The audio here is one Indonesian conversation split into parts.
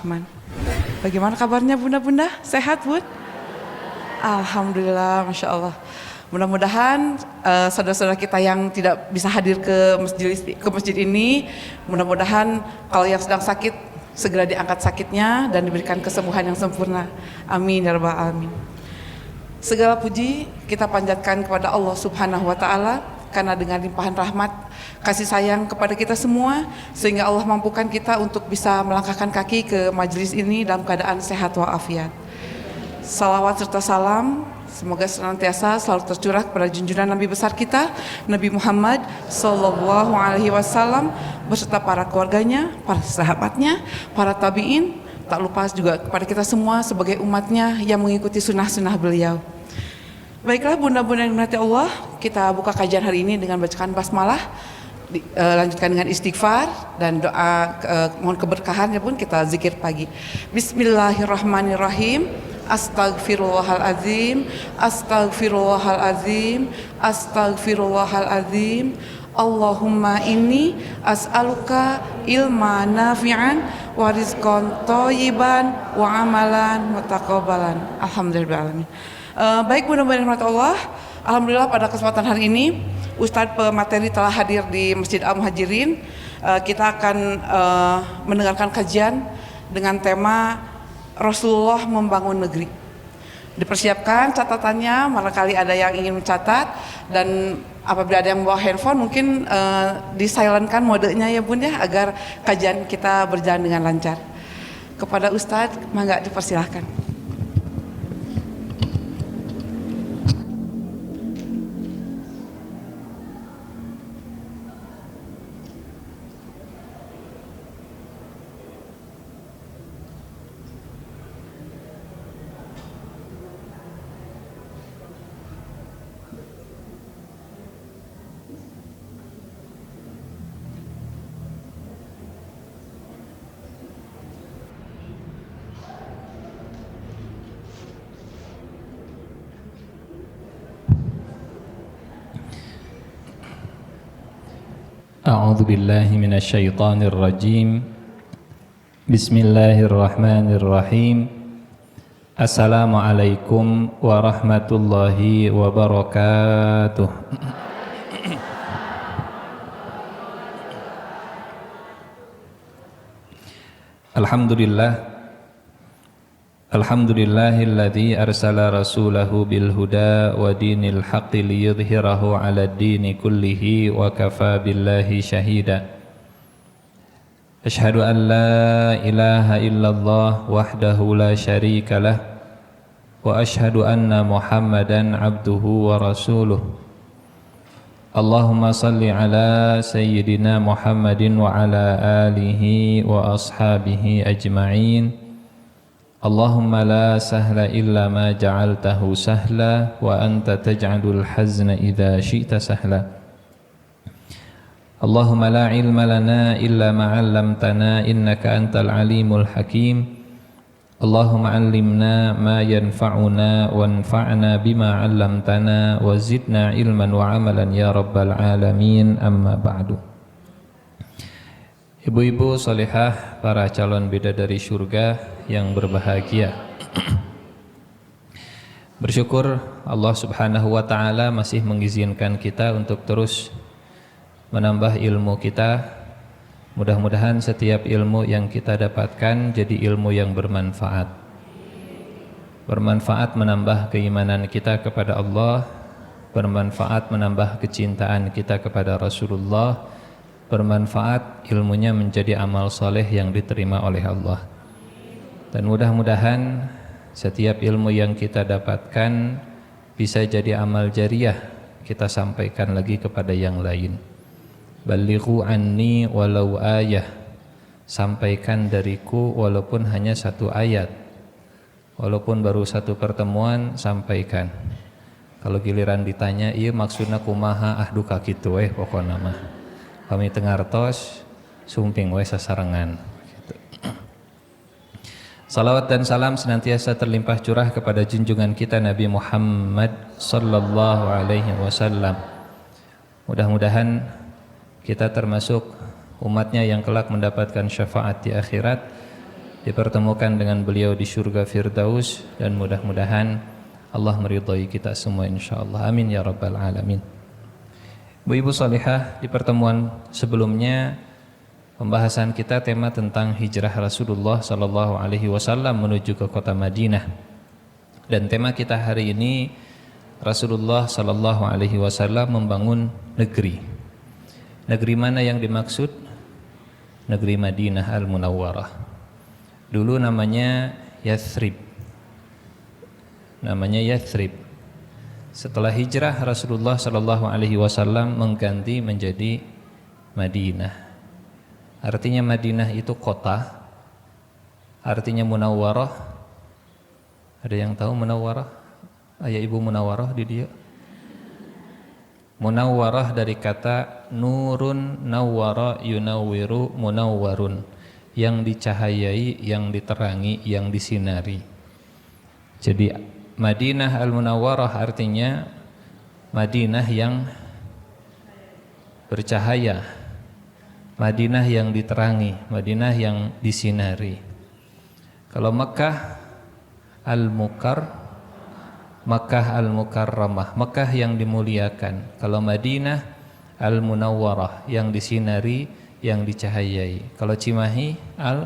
Rahman. Bagaimana kabarnya bunda-bunda? Sehat bun? Alhamdulillah, Masya Allah. Mudah-mudahan saudara-saudara kita yang tidak bisa hadir ke masjid ini, mudah-mudahan kalau yang sedang sakit segera diangkat sakitnya dan diberikan kesembuhan yang sempurna. Amin ya rabbal alamin. Segala puji kita panjatkan kepada Allah Subhanahu wa taala karena dengan limpahan rahmat kasih sayang kepada kita semua sehingga Allah mampukan kita untuk bisa melangkahkan kaki ke majelis ini dalam keadaan sehat walafiat. Salawat serta salam semoga senantiasa selalu tercurah kepada junjungan Nabi besar kita Nabi Muhammad Sallallahu Alaihi Wasallam beserta para keluarganya, para sahabatnya, para tabiin, tak lupa juga kepada kita semua sebagai umatnya yang mengikuti sunnah-sunnah beliau. Baiklah bunda-bunda yang dimuliakan Allah, kita buka kajian hari ini dengan bacaan basmalah, lanjutkan dengan istighfar dan doa mohon keberkahan ya pun kita zikir pagi. Bismillahirrahmanirrahim. Astaghfirullahaladzim, astaghfirullahaladzim, astaghfirullahaladzim. Allahumma inni as'aluka ilma nafi'an wa rizqan thayyiban wa amalan mutaqabbalan. Alhamdulillah. Baik mudah-mudahan rahmat Allah. Alhamdulillah pada kesempatan hari ini Ustadz pemateri telah hadir di Masjid Al-Muhajirin. Kita akan mendengarkan kajian dengan tema Rasulullah membangun negeri. Dipersiapkan catatannya, barangkali ada yang ingin mencatat dan apabila ada yang bawa handphone mungkin disilentkan modenya ya bun ya agar kajian kita berjalan dengan lancar. Kepada Ustadz, mangga dipersilahkan. أعوذ بالله من الشيطان الرجيم بسم الله الرحمن الرحيم السلام عليكم ورحمة الله وبركاته Alhamdulillahilladzi arsala rasulahu bil huda wa dinil haqqi liyudhhirahu 'alad dini kullihi wa kafa billahi shahida. Asyhadu an la ilaha illallah wahdahu la syarika lah wa asyhadu anna Muhammadan 'abduhu wa rasuluh. Allahumma salli ala sayyidina Muhammadin wa ala alihi wa ashabihi ajma'in. Allahumma la sahla illa ma ja'altahu sahla wa anta taj'alul hazna idza syi'ta sahla. Allahumma la ilma lana illa ma 'allamtana innaka antal alimul hakim. Allahumma 'allimna ma yanfa'una wanfa'na bima 'allamtana wa zidna ilman wa 'amalan ya rabbal alamin. Amma ba'du. Ibu-ibu salihah, para calon bidadari surga yang berbahagia. Bersyukur Allah Subhanahu wa taala masih mengizinkan kita untuk terus menambah ilmu kita. Mudah-mudahan setiap ilmu yang kita dapatkan jadi ilmu yang bermanfaat. Bermanfaat menambah keimanan kita kepada Allah, bermanfaat menambah kecintaan kita kepada Rasulullah, bermanfaat ilmunya menjadi amal soleh yang diterima oleh Allah. Dan mudah-mudahan setiap ilmu yang kita dapatkan bisa jadi amal jariah, kita sampaikan lagi kepada yang lain. Balighu anni walau ayah, sampaikan dariku walaupun hanya satu ayat, walaupun baru satu pertemuan, sampaikan. Kalau giliran ditanya, iya maksudnya kumaha duka kitu pokokna mah kami tengartos sumping sasarengan gitu. Salawat dan salam senantiasa terlimpah curah kepada junjungan kita Nabi Muhammad sallallahu alaihi wasallam. Mudah-mudahan kita termasuk umatnya yang kelak mendapatkan syafaat di akhirat dipertemukan dengan beliau di surga Firdaus, dan mudah-mudahan Allah meridhai kita semua insyaallah. Amin ya rabbal alamin. Ibu-ibu salihah, di pertemuan sebelumnya pembahasan kita tema tentang hijrah Rasulullah sallallahu alaihi wasallam menuju ke kota Madinah. Dan tema kita hari ini, Rasulullah sallallahu alaihi wasallam membangun negeri. Negeri mana yang dimaksud? Negeri Madinah Al-Munawwarah. Dulu namanya Yathrib. Namanya Yathrib. Setelah hijrah Rasulullah sallallahu alaihi wasallam mengganti menjadi Madinah. Artinya Madinah itu kota. Artinya Munawwarah. Ada yang tahu Munawwarah? Ayah ibu Munawwarah di dia? Munawwarah dari kata nurun nawwara yunawwiru munawwarun, yang dicahayai, yang diterangi, yang disinari. Jadi Madinah Al-Munawwarah artinya Madinah yang bercahaya, Madinah yang diterangi, Madinah yang disinari. Kalau Makkah Makkah Al-Mukarramah, Makkah yang dimuliakan. Kalau Madinah Al-Munawwarah, yang disinari, yang dicahayai. Kalau Cimahi Al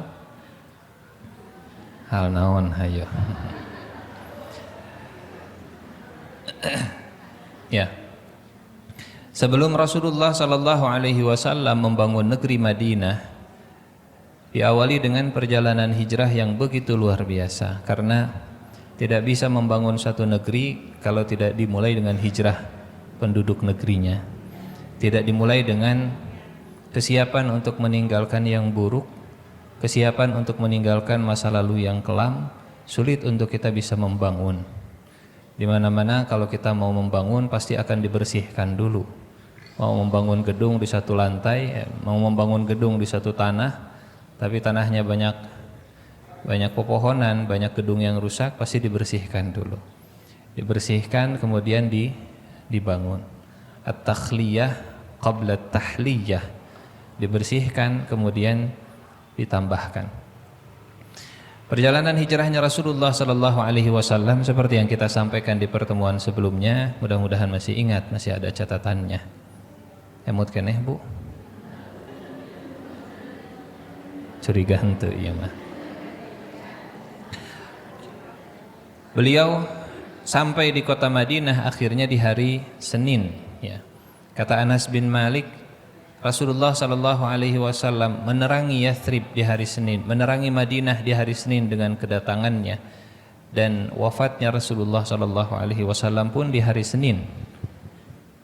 naon hayo. Ya. Sebelum Rasulullah sallallahu alaihi wasallam membangun negeri Madinah, diawali dengan perjalanan hijrah yang begitu luar biasa, karena tidak bisa membangun satu negeri kalau tidak dimulai dengan hijrah penduduk negerinya. Tidak dimulai dengan kesiapan untuk meninggalkan yang buruk, kesiapan untuk meninggalkan masa lalu yang kelam, sulit untuk kita bisa membangun. Di mana-mana kalau kita mau membangun pasti akan dibersihkan dulu. Mau membangun gedung di satu lantai, mau membangun gedung di satu tanah, tapi tanahnya banyak pepohonan, banyak gedung yang rusak, pasti dibersihkan dulu. Dibersihkan kemudian dibangun. At-takhliyah qabla at-tahliyah. Dibersihkan kemudian ditambahkan. Perjalanan hijrahnya Rasulullah sallallahu alaihi wasallam seperti yang kita sampaikan di pertemuan sebelumnya, mudah-mudahan masih ingat, masih ada catatannya. Emut keneh, Bu? Curiga henteu ieu mah. Beliau sampai di kota Madinah akhirnya di hari Senin, ya. Kata Anas bin Malik, Rasulullah sallallahu alaihi wasallam menerangi Yathrib di hari Senin, menerangi Madinah di hari Senin dengan kedatangannya, dan wafatnya Rasulullah sallallahu alaihi wasallam pun di hari Senin.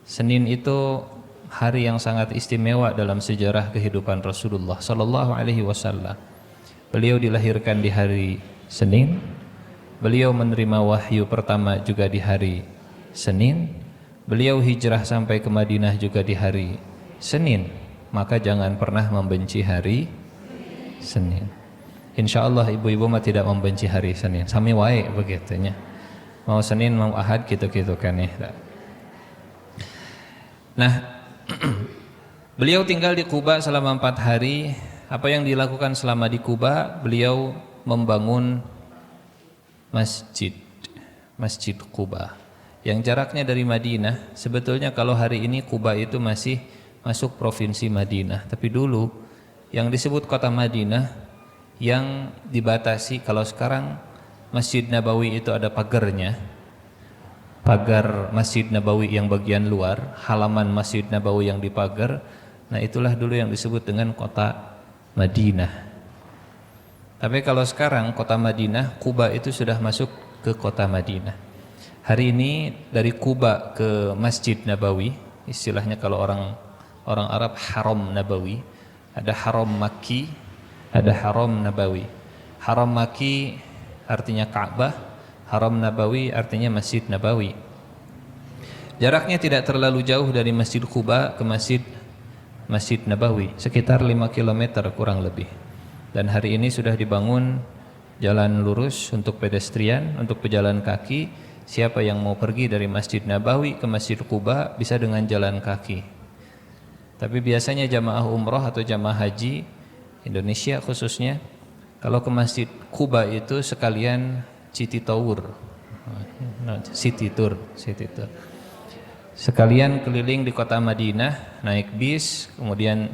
Senin itu hari yang sangat istimewa dalam sejarah kehidupan Rasulullah sallallahu alaihi wasallam. Beliau dilahirkan di hari Senin. Beliau menerima wahyu pertama juga di hari Senin. Beliau hijrah sampai ke Madinah juga di hari Senin. Maka jangan pernah membenci hari Senin. Insya Allah ibu-ibu mah tidak membenci hari Senin. Sami wae begitunya. Mau Senin mau Ahad gitu-gitu kan ya. Nah, beliau tinggal di Kuba selama 4 hari. Apa yang dilakukan selama di Kuba? Beliau membangun Masjid Quba yang jaraknya dari Madinah. Sebetulnya kalau hari ini Quba itu masih masuk provinsi Madinah, tapi dulu yang disebut kota Madinah yang dibatasi. Kalau sekarang Masjid Nabawi itu ada pagarnya, pagar Masjid Nabawi yang bagian luar, halaman Masjid Nabawi yang dipagar. Nah itulah dulu yang disebut dengan kota Madinah. Tapi kalau sekarang kota Madinah, Kuba itu sudah masuk ke kota Madinah. Hari ini dari Kuba ke Masjid Nabawi, istilahnya kalau orang Arab Haram Nabawi, ada Haram Makki, ada Haram Nabawi. Haram Makki artinya Ka'bah, Haram Nabawi artinya Masjid Nabawi. Jaraknya tidak terlalu jauh dari Masjid Kuba ke Masjid Nabawi, sekitar 5 km kurang lebih. Dan hari ini sudah dibangun jalan lurus untuk pedestrian, untuk pejalan kaki. Siapa yang mau pergi dari Masjid Nabawi ke Masjid Quba bisa dengan jalan kaki. Tapi biasanya jamaah umroh atau jamaah haji Indonesia khususnya Kalau ke Masjid Quba itu sekalian City Tour, City Tour. Sekalian keliling di kota Madinah, naik bis, kemudian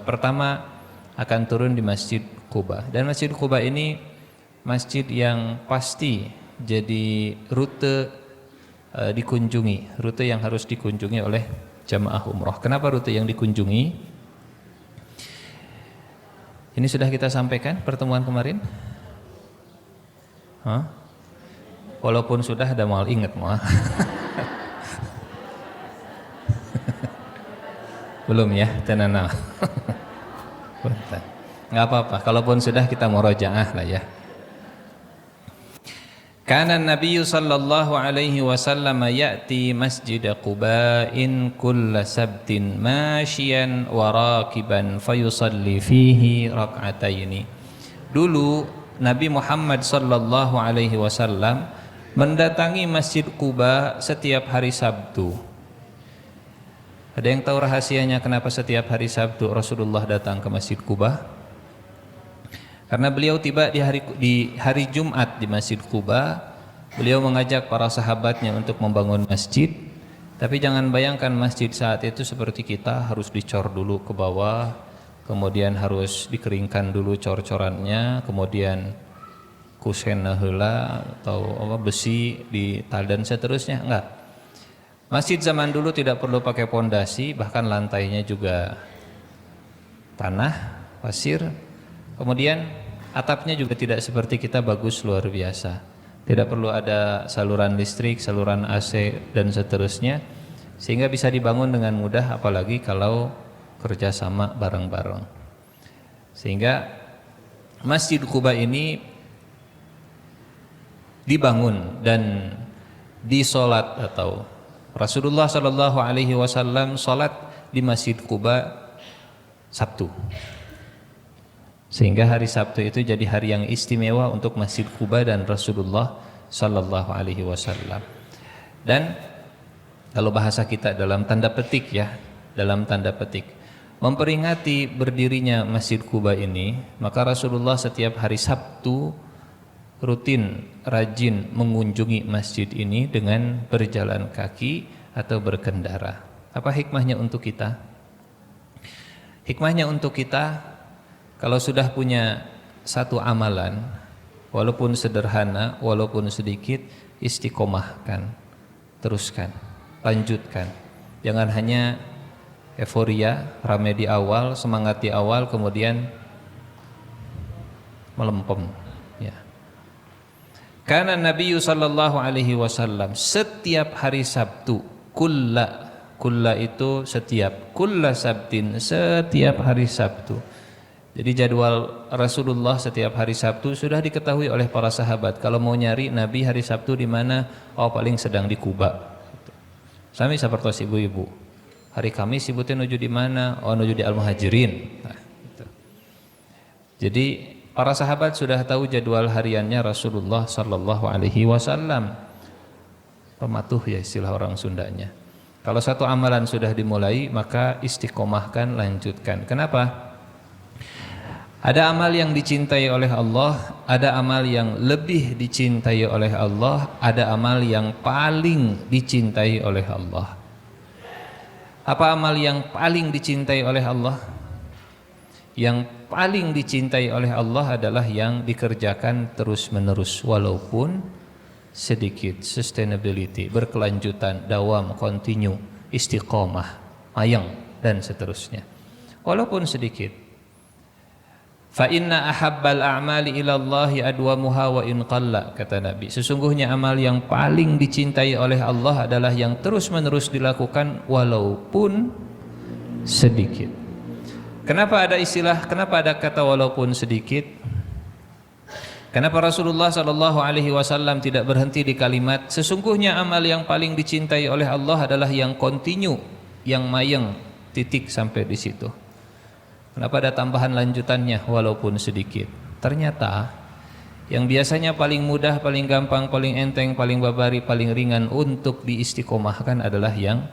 pertama akan turun di Masjid Quba. Dan Masjid Quba ini masjid yang pasti jadi rute dikunjungi, rute yang harus dikunjungi oleh jamaah umroh. Kenapa rute yang dikunjungi? Ini sudah kita sampaikan pertemuan kemarin? Hah? Walaupun sudah ada mal ingat mau. Belum ya, tenang. Nggak apa-apa, kalaupun sudah kita murojaah lah ya. Kana Nabi sallallahu alaihi wasallam ya'ti Masjid Quba'in kulla sabtin masyian wa rakiban fayusalli fihi rak'ataini. Dulu Nabi Muhammad sallallahu alaihi wasallam mendatangi Masjid Quba setiap hari Sabtu. Ada yang tahu rahasianya kenapa setiap hari Sabtu Rasulullah datang ke Masjid Quba? Karena beliau tiba di hari Jumat di Masjid Quba, beliau mengajak para sahabatnya untuk membangun masjid. Tapi jangan bayangkan masjid saat itu seperti kita harus dicor dulu ke bawah, kemudian harus dikeringkan dulu cor-corannya, kemudian kusen heula atau besi dital dan seterusnya. Enggak. Masjid zaman dulu tidak perlu pakai pondasi, bahkan lantainya juga tanah, pasir. Kemudian atapnya juga tidak seperti kita bagus luar biasa. Tidak perlu ada saluran listrik, saluran AC dan seterusnya, sehingga bisa dibangun dengan mudah, apalagi kalau kerjasama bareng-bareng. Sehingga Masjid Quba ini dibangun dan disolat atau Rasulullah Shallallahu Alaihi Wasallam solat di Masjid Quba Sabtu. Sehingga hari Sabtu itu jadi hari yang istimewa untuk Masjid Quba dan Rasulullah Sallallahu Alaihi Wasallam. Dan kalau bahasa kita dalam tanda petik ya, dalam tanda petik, memperingati berdirinya Masjid Quba ini, maka Rasulullah setiap hari Sabtu rutin rajin mengunjungi masjid ini dengan berjalan kaki atau berkendara. Apa hikmahnya untuk kita? Hikmahnya untuk kita, kalau sudah punya satu amalan, walaupun sederhana, walaupun sedikit, istiqomahkan, teruskan, lanjutkan. Jangan hanya euforia, rame di awal, semangat di awal, kemudian melempem. Ya. Karena Nabi sallallahu alaihi wasallam setiap hari Sabtu, kulla itu setiap, kulla sabtin, setiap hari Sabtu. Jadi jadwal Rasulullah setiap hari Sabtu sudah diketahui oleh para sahabat. Kalau mau nyari Nabi hari Sabtu di mana? Oh, paling sedang di Kuba. Sami sapertos ibu-ibu. Hari Kamis ibu teh nuju di mana? Oh, nuju di Al-Muhajirin. Nah, gitu. Jadi para sahabat sudah tahu jadwal hariannya Rasulullah sallallahu alaihi wasallam. Pematuh ya istilah orang Sundanya. Kalau satu amalan sudah dimulai, maka istiqomahkan, lanjutkan. Kenapa? Ada amal yang dicintai oleh Allah, ada amal yang lebih dicintai oleh Allah, ada amal yang paling dicintai oleh Allah. Apa amal yang paling dicintai oleh Allah? Yang paling dicintai oleh Allah adalah yang dikerjakan terus-menerus walaupun sedikit, sustainability, berkelanjutan, dawam, continue, istiqomah, mayang dan seterusnya. Walaupun sedikit. Fa inna ahabbal a'mali ila Allahi adwamuha wa in qalla, kata Nabi. Sesungguhnya amal yang paling dicintai oleh Allah adalah yang terus-menerus dilakukan walaupun sedikit. Kenapa ada kata walaupun sedikit? Kenapa Rasulullah sallallahu alaihi wasallam tidak berhenti di kalimat sesungguhnya amal yang paling dicintai oleh Allah adalah yang continue, yang mayang, titik sampai di situ. Kenapa ada tambahan lanjutannya walaupun sedikit? Ternyata yang biasanya paling mudah, paling gampang, paling enteng, paling babari, paling ringan untuk diistiqomahkan adalah yang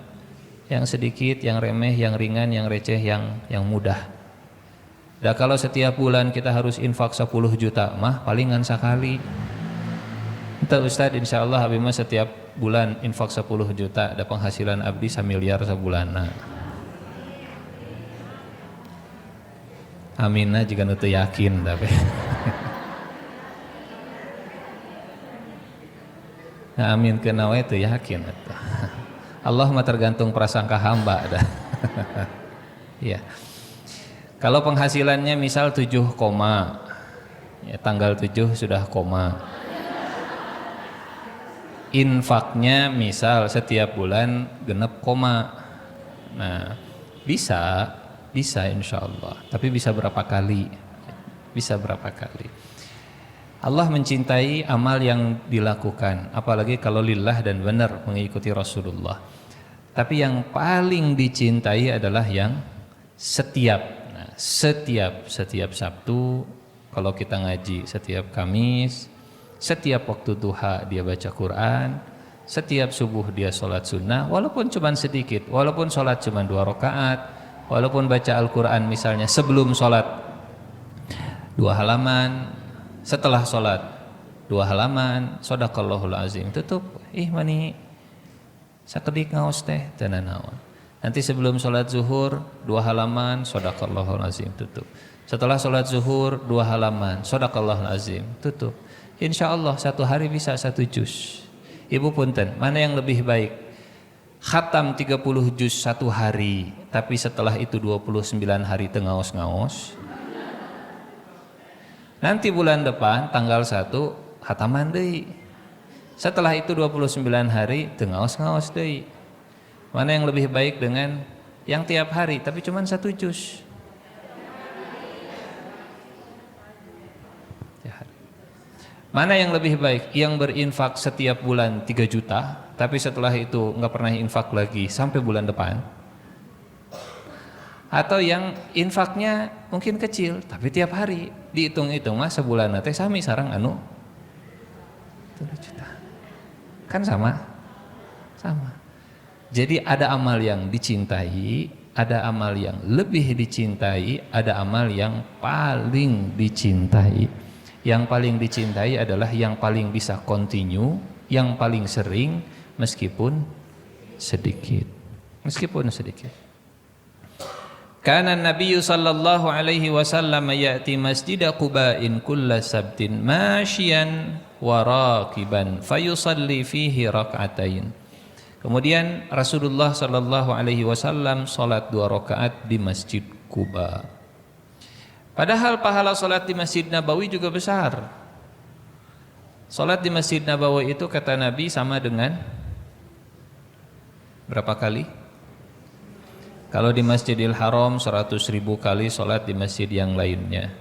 sedikit, yang remeh, yang ringan, yang receh, yang mudah. Dan kalau setiap bulan kita harus infak 10 juta mah palingan sekali. Entah Ustadz, insya Allah abdi mah setiap bulan infak 10 juta, ada penghasilan abdi 1 miliar sebulan. Aminah jika nu teu yakin tapi. Nah, amin ke nawe teu yakin atuh. Allah mah tergantung prasangka hamba dah. Ya. Kalau penghasilannya misal 7, ya tanggal 7 sudah koma. Infaknya misal setiap bulan genep koma. Nah, bisa insya Allah. Tapi bisa berapa kali? Bisa berapa kali? Allah mencintai amal yang dilakukan, apalagi kalau lillah dan benar mengikuti Rasulullah. Tapi yang paling dicintai adalah yang setiap. Nah, setiap Sabtu kalau kita ngaji, setiap Kamis, setiap waktu duha dia baca Quran, setiap subuh dia sholat sunnah, walaupun cuma sedikit, walaupun sholat cuma 2 rakaat, walaupun baca Al-Quran misalnya sebelum sholat 2 halaman, setelah sholat 2 halaman, shodaqallahul azim, tutup, mani sakedik ngaos teh tenan naon. Nanti sebelum sholat zuhur 2 halaman, shodaqallahul azim, tutup. Setelah sholat zuhur 2 halaman, shodaqallahul azim, tutup. Insya Allah 1 hari bisa 1 juz. Ibu punten, mana yang lebih baik? Khatam 30 juz 1 hari, tapi setelah itu 29 hari tengaos-ngaos. Nanti bulan depan tanggal 1 khataman deui. Setelah itu 29 hari tengaos-ngaos deui. Mana yang lebih baik dengan yang tiap hari tapi cuma 1 juz? Mana yang lebih baik? Yang berinfak setiap bulan 3 juta tapi setelah itu nggak pernah infak lagi sampai bulan depan? Atau yang infaknya mungkin kecil tapi tiap hari dihitung-hitung mah sebulan teh sami sareng anu 3 juta. Kan sama. Jadi ada amal yang dicintai, ada amal yang lebih dicintai, ada amal yang paling dicintai. Yang paling dicintai adalah yang paling bisa continue, yang paling sering meskipun sedikit. Kana Nabi sallallahu alaihi wasallam ya'ti masjid Quba'in kulla sabtin masyian wa raqiban fayusalli fihi rak'atain. Kemudian Rasulullah sallallahu alaihi wasallam salat 2 rakaat di Masjid Quba. Padahal pahala salat di Masjid Nabawi juga besar. Salat di Masjid Nabawi itu kata Nabi sama dengan berapa kali? Kalau di Masjidil Haram 100.000 kali sholat di masjid yang lainnya.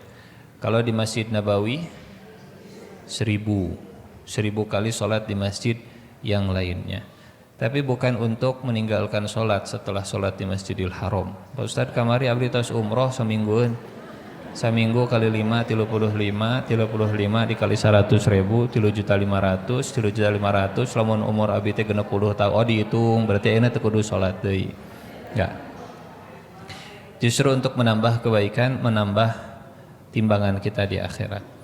Kalau di Masjid Nabawi 1000 kali sholat di masjid yang lainnya. Tapi bukan untuk meninggalkan sholat setelah sholat di Masjidil Haram. Pak Ustadz kamari abdi tos umroh semingguan. Seminggu kali 5 35 dikali 100.000 3.500.000 lamun umur abdi teh 60 tahun. Oh dihitung berarti euna teu kudu sholat deui. Enggak. Justru untuk menambah kebaikan, menambah timbangan kita di akhirat.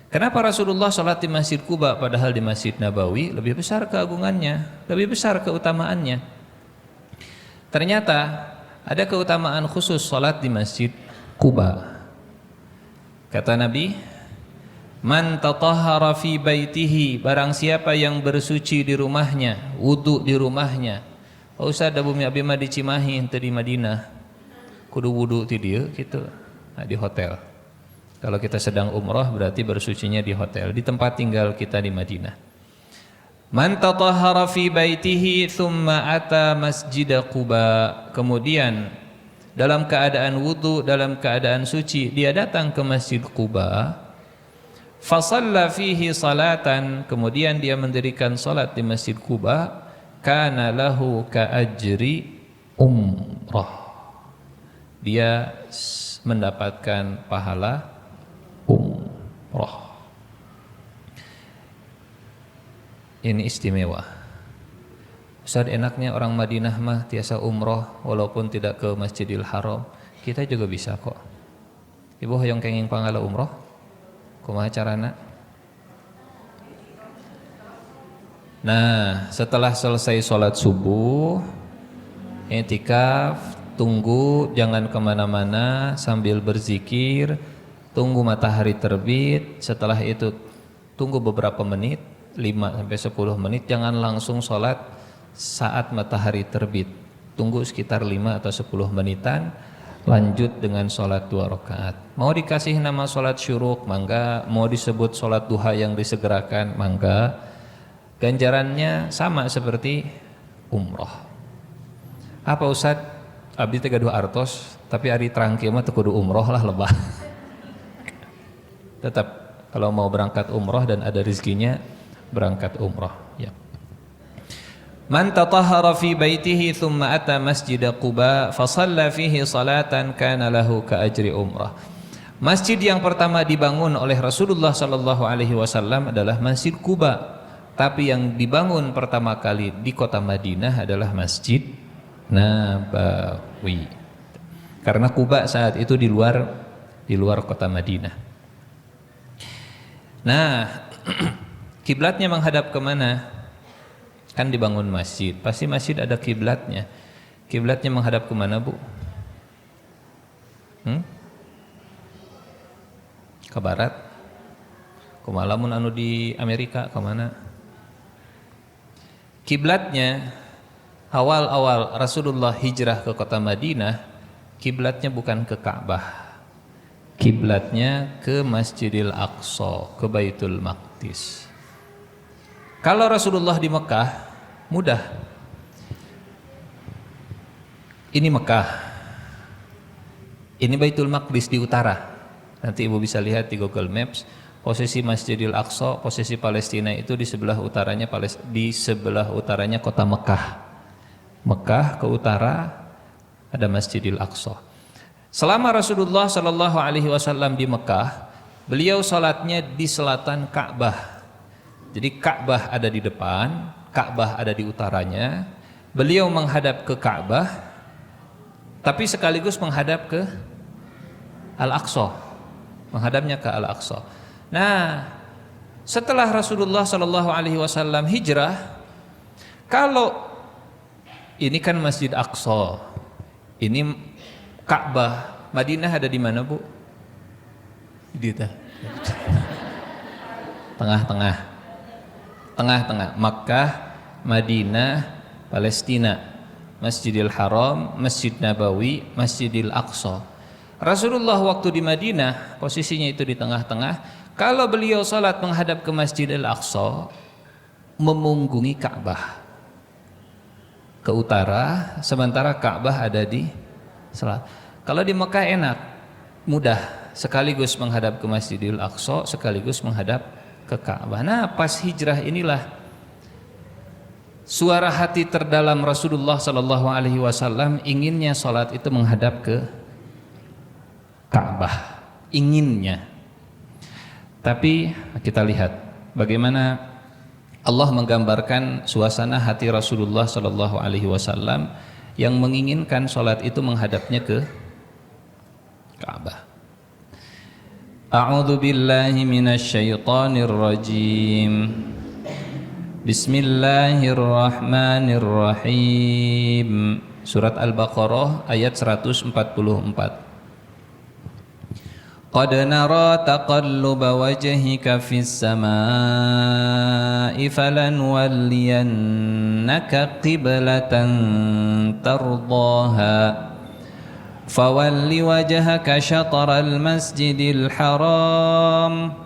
Kenapa Rasulullah sholat di Masjid Quba padahal di Masjid Nabawi lebih besar keagungannya, lebih besar keutamaannya? Ternyata ada keutamaan khusus sholat di Masjid Quba. Kata Nabi, man tatahhara fi baitihi, barang siapa yang bersuci di rumahnya, wudu di rumahnya. Oh Ustaz, da bumi abi mah di Cimahi teu di Madinah. Kudu wudu ti dieu gitu. Nah, di hotel. Kalau kita sedang umrah berarti bersucinya di hotel, di tempat tinggal kita di Madinah. Man tatahhara fi baitihi thumma ata Masjid Quba. Kemudian dalam keadaan wudu, dalam keadaan suci, dia datang ke Masjid Quba. Fa shalla fihi salatan, kemudian dia mendirikan salat di Masjid Quba, kana lahu ka ajri umrah. Dia mendapatkan pahala umrah. Ini istimewa. Ustaz, enaknya orang Madinah mah tiasa umrah walaupun tidak ke Masjidil Haram. Kita juga bisa kok. Ibu hoyong kenging pangala umroh kumaha carana? Nah, setelah selesai sholat subuh, i'tikaf, tunggu, jangan kemana-mana sambil berzikir, tunggu matahari terbit. Setelah itu tunggu beberapa menit, 5-10 menit, jangan langsung sholat saat matahari terbit. Tunggu sekitar 5 atau 10 menitan, lanjut dengan sholat 2 rakaat. Mau dikasih nama sholat syuruk, mangga. Mau disebut sholat duha yang disegerakan, mangga. Ganjarannya sama seperti umroh. Apa Ustad? Abdi teh gaduh artos, tapi hari terangkieu mah teu kudu umroh lah lebah. Tetap kalau mau berangkat umroh dan ada rezekinya, berangkat umroh, ya. Man tatahhara fi baitihi thumma ata masjid Quba fa shalla fihi salatan kana lahu ka ajri umrah. Masjid yang pertama dibangun oleh Rasulullah sallallahu alaihi wasallam adalah Masjid Quba. Tapi yang dibangun pertama kali di kota Madinah adalah Masjid Nabawi. Karena Quba saat itu di luar kota Madinah. Nah, kiblatnya menghadap kemana? Kan dibangun masjid, pasti masjid ada kiblatnya. Kiblatnya menghadap kemana, Bu? Ke barat? Kumalamun anu di Amerika kemana? Kiblatnya awal-awal Rasulullah hijrah ke kota Madinah, kiblatnya bukan ke Ka'bah. Kiblatnya ke Masjidil Aqsa, ke Baitul Maqdis. Kalau Rasulullah di Mekah, mudah. Ini Mekah. Ini Baitul Maqdis di utara. Nanti Ibu bisa lihat di Google Maps. Posisi Masjidil Aqsa, posisi Palestina itu di sebelah utaranya kota Mekah. Mekah ke utara ada Masjidil Aqsa. Selama Rasulullah Shallallahu Alaihi Wasallam di Mekah, beliau salatnya di selatan Ka'bah. Jadi Ka'bah ada di depan, Ka'bah ada di utaranya. Beliau menghadap ke Ka'bah, tapi sekaligus menghadap ke Al-Aqsa, menghadapnya ke Al-Aqsa. Nah, setelah Rasulullah Shallallahu Alaihi Wasallam hijrah, kalau ini kan Masjid Aqsa, ini Ka'bah, Madinah ada di mana, Bu? Di tengah-tengah, Makkah, Madinah, Palestina, Masjidil Haram, Masjid Nabawi, Masjidil Aqsa. Rasulullah waktu di Madinah posisinya itu di tengah-tengah. Kalau beliau salat menghadap ke Masjidil Aqsa, memunggungi Ka'bah ke utara, sementara Ka'bah ada di selatan. Kalau di Mekah enak, mudah, sekaligus menghadap ke Masjidil Aqsa, sekaligus menghadap ke Ka'bah. Nah, pas hijrah inilah suara hati terdalam Rasulullah Sallallahu Alaihi Wasallam inginnya salat itu menghadap ke Ka'bah, inginnya. Tapi kita lihat bagaimana Allah menggambarkan suasana hati Rasulullah Sallallahu Alaihi Wasallam yang menginginkan salat itu menghadapnya ke Ka'bah. A'udzu billahi minasy syaithanir rajim. Bismillahirrahmanirrahim. Surat Al-Baqarah ayat 144. Qad nara taqalluba wajhika fis samaa'i falanwalliyannaka qiblatan tardaha fawalli wajhaka syatral masjidil haram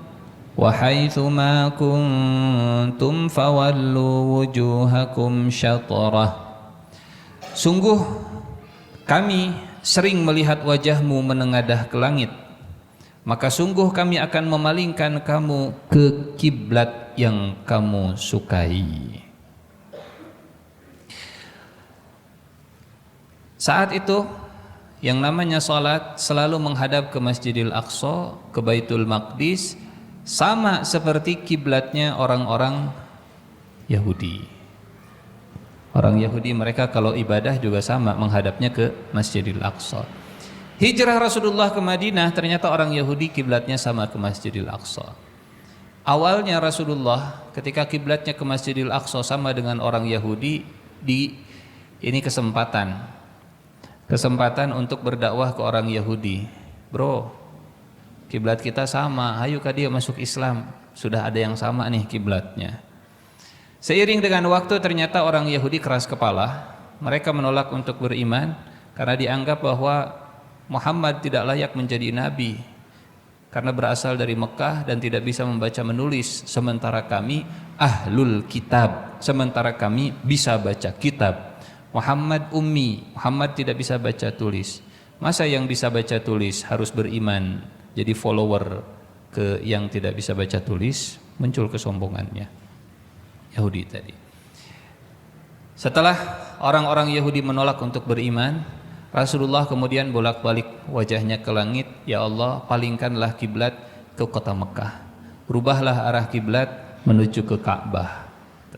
wa haitsu ma kuntum fawallu wujuhakum syatrah. Sungguh kami sering melihat wajahmu menengadah ke langit, maka sungguh kami akan memalingkan kamu ke kiblat yang kamu sukai. Saat itu yang namanya salat selalu menghadap ke Masjidil Aqsa, ke Baitul Maqdis, sama seperti kiblatnya orang-orang Yahudi. Orang Yahudi mereka kalau ibadah juga sama menghadapnya ke Masjidil Aqsa. Hijrah Rasulullah ke Madinah, ternyata orang Yahudi kiblatnya sama ke Masjidil Aqsa. Awalnya Rasulullah ketika kiblatnya ke Masjidil Aqsa sama dengan orang Yahudi, ini kesempatan untuk berdakwah ke orang Yahudi. Bro, kiblat kita sama, ayo kah dia masuk Islam, sudah ada yang sama nih kiblatnya. Seiring dengan waktu ternyata orang Yahudi keras kepala, mereka menolak untuk beriman karena dianggap bahwa Muhammad tidak layak menjadi nabi karena berasal dari Mekah dan tidak bisa membaca menulis, sementara kami ahlul kitab, sementara kami bisa baca kitab. Muhammad ummi, Muhammad tidak bisa baca tulis. Masa yang bisa baca tulis harus beriman jadi follower ke yang tidak bisa baca tulis? Muncul kesombongannya Yahudi tadi. Setelah orang-orang Yahudi menolak untuk beriman, Rasulullah kemudian bolak-balik wajahnya ke langit, ya Allah, palingkanlah kiblat ke kota Mekah, rubahlah arah kiblat menuju ke Ka'bah.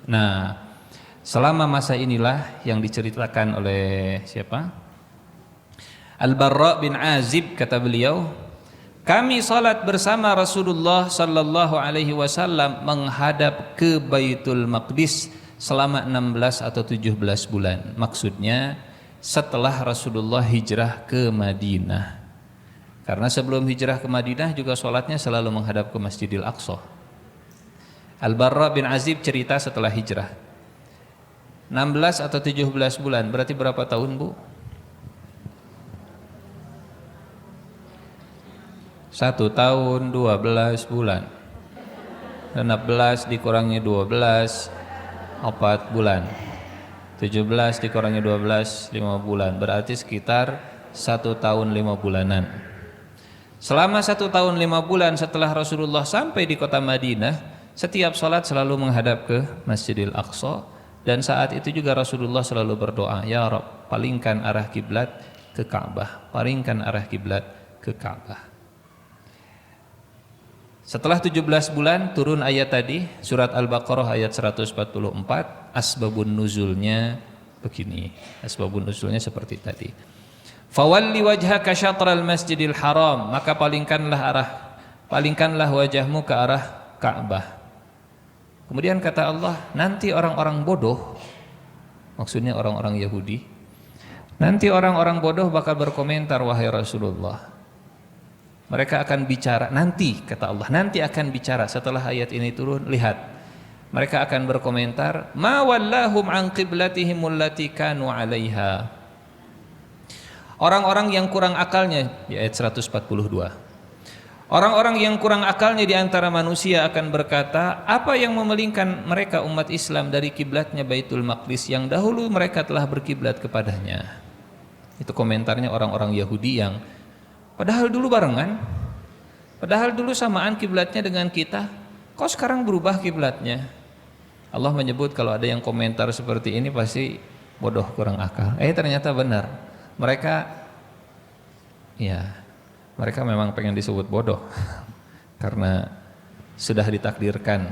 Nah, selama masa inilah yang diceritakan oleh siapa? Al-Barra bin Azib, kata beliau, kami salat bersama Rasulullah sallallahu alaihi wasallam menghadap ke Baitul Maqdis selama 16 atau 17 bulan. Maksudnya setelah Rasulullah hijrah ke Madinah. Karena sebelum hijrah ke Madinah juga sholatnya selalu menghadap ke Masjidil Aqsa. Al-Barra bin Azib cerita setelah hijrah 16 atau 17 bulan, berarti berapa tahun, Bu? 1 tahun 12 bulan. 16 dikurangi 12 4 bulan. 17 dikurangi 12 5 bulan, berarti sekitar 1 tahun 5 bulanan. Selama 1 tahun 5 bulan setelah Rasulullah sampai di kota Madinah, setiap sholat selalu menghadap ke Masjidil Aqsa, dan saat itu juga Rasulullah selalu berdoa, ya Rabb, palingkan arah kiblat ke Ka'bah, palingkan arah kiblat ke Ka'bah. Setelah 17 bulan turun ayat tadi, surat Al-Baqarah ayat 144, asbabun nuzulnya begini. Asbabun nuzulnya seperti tadi. Fawalli wajhaka syatral Masjidil Haram, maka palingkanlah wajahmu ke arah Ka'bah. Kemudian kata Allah, nanti orang-orang bodoh, maksudnya orang-orang Yahudi, nanti orang-orang bodoh bakal berkomentar, wahai Rasulullah. Mereka akan bicara, nanti kata Allah, nanti akan bicara setelah ayat ini turun, lihat. Mereka akan berkomentar, ma wallahum an qiblatihim allati kanu 'alaiha. Orang-orang yang kurang akalnya, di ayat 142. Orang-orang yang kurang akalnya di antara manusia akan berkata, apa yang memalingkan mereka umat Islam dari kiblatnya Baitul Maqdis yang dahulu mereka telah berkiblat kepadanya. Itu komentarnya orang-orang Yahudi yang padahal dulu barengan, padahal dulu samaan kiblatnya dengan kita, kok sekarang berubah kiblatnya? Allah menyebut kalau ada yang komentar seperti ini pasti bodoh, kurang akal. Ternyata benar. Mereka memang pengen disebut bodoh karena sudah ditakdirkan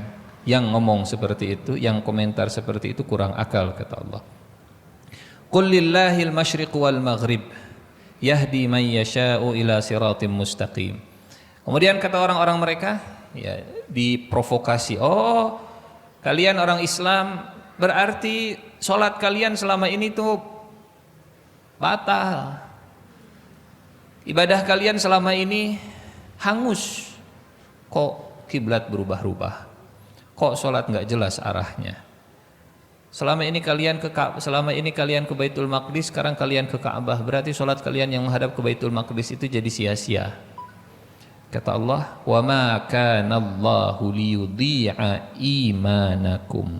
yang ngomong seperti itu, yang komentar seperti itu kurang akal, kata Allah. Qul lillahil masyriq wal maghrib yahdi man yasha'u ila siratim mustaqim. Kemudian kata orang-orang mereka, ya, diprovokasi, oh kalian orang Islam berarti sholat kalian selama ini tuh batal, ibadah kalian selama ini hangus, kok kiblat berubah-ubah, kok sholat nggak jelas arahnya. Selama ini kalian ke Baitul Maqdis, sekarang kalian ke Ka'bah, berarti sholat kalian yang menghadap ke Baitul Maqdis itu jadi sia-sia. Kata Allah, wa ma kana Allahu liyudhi'a imanakum,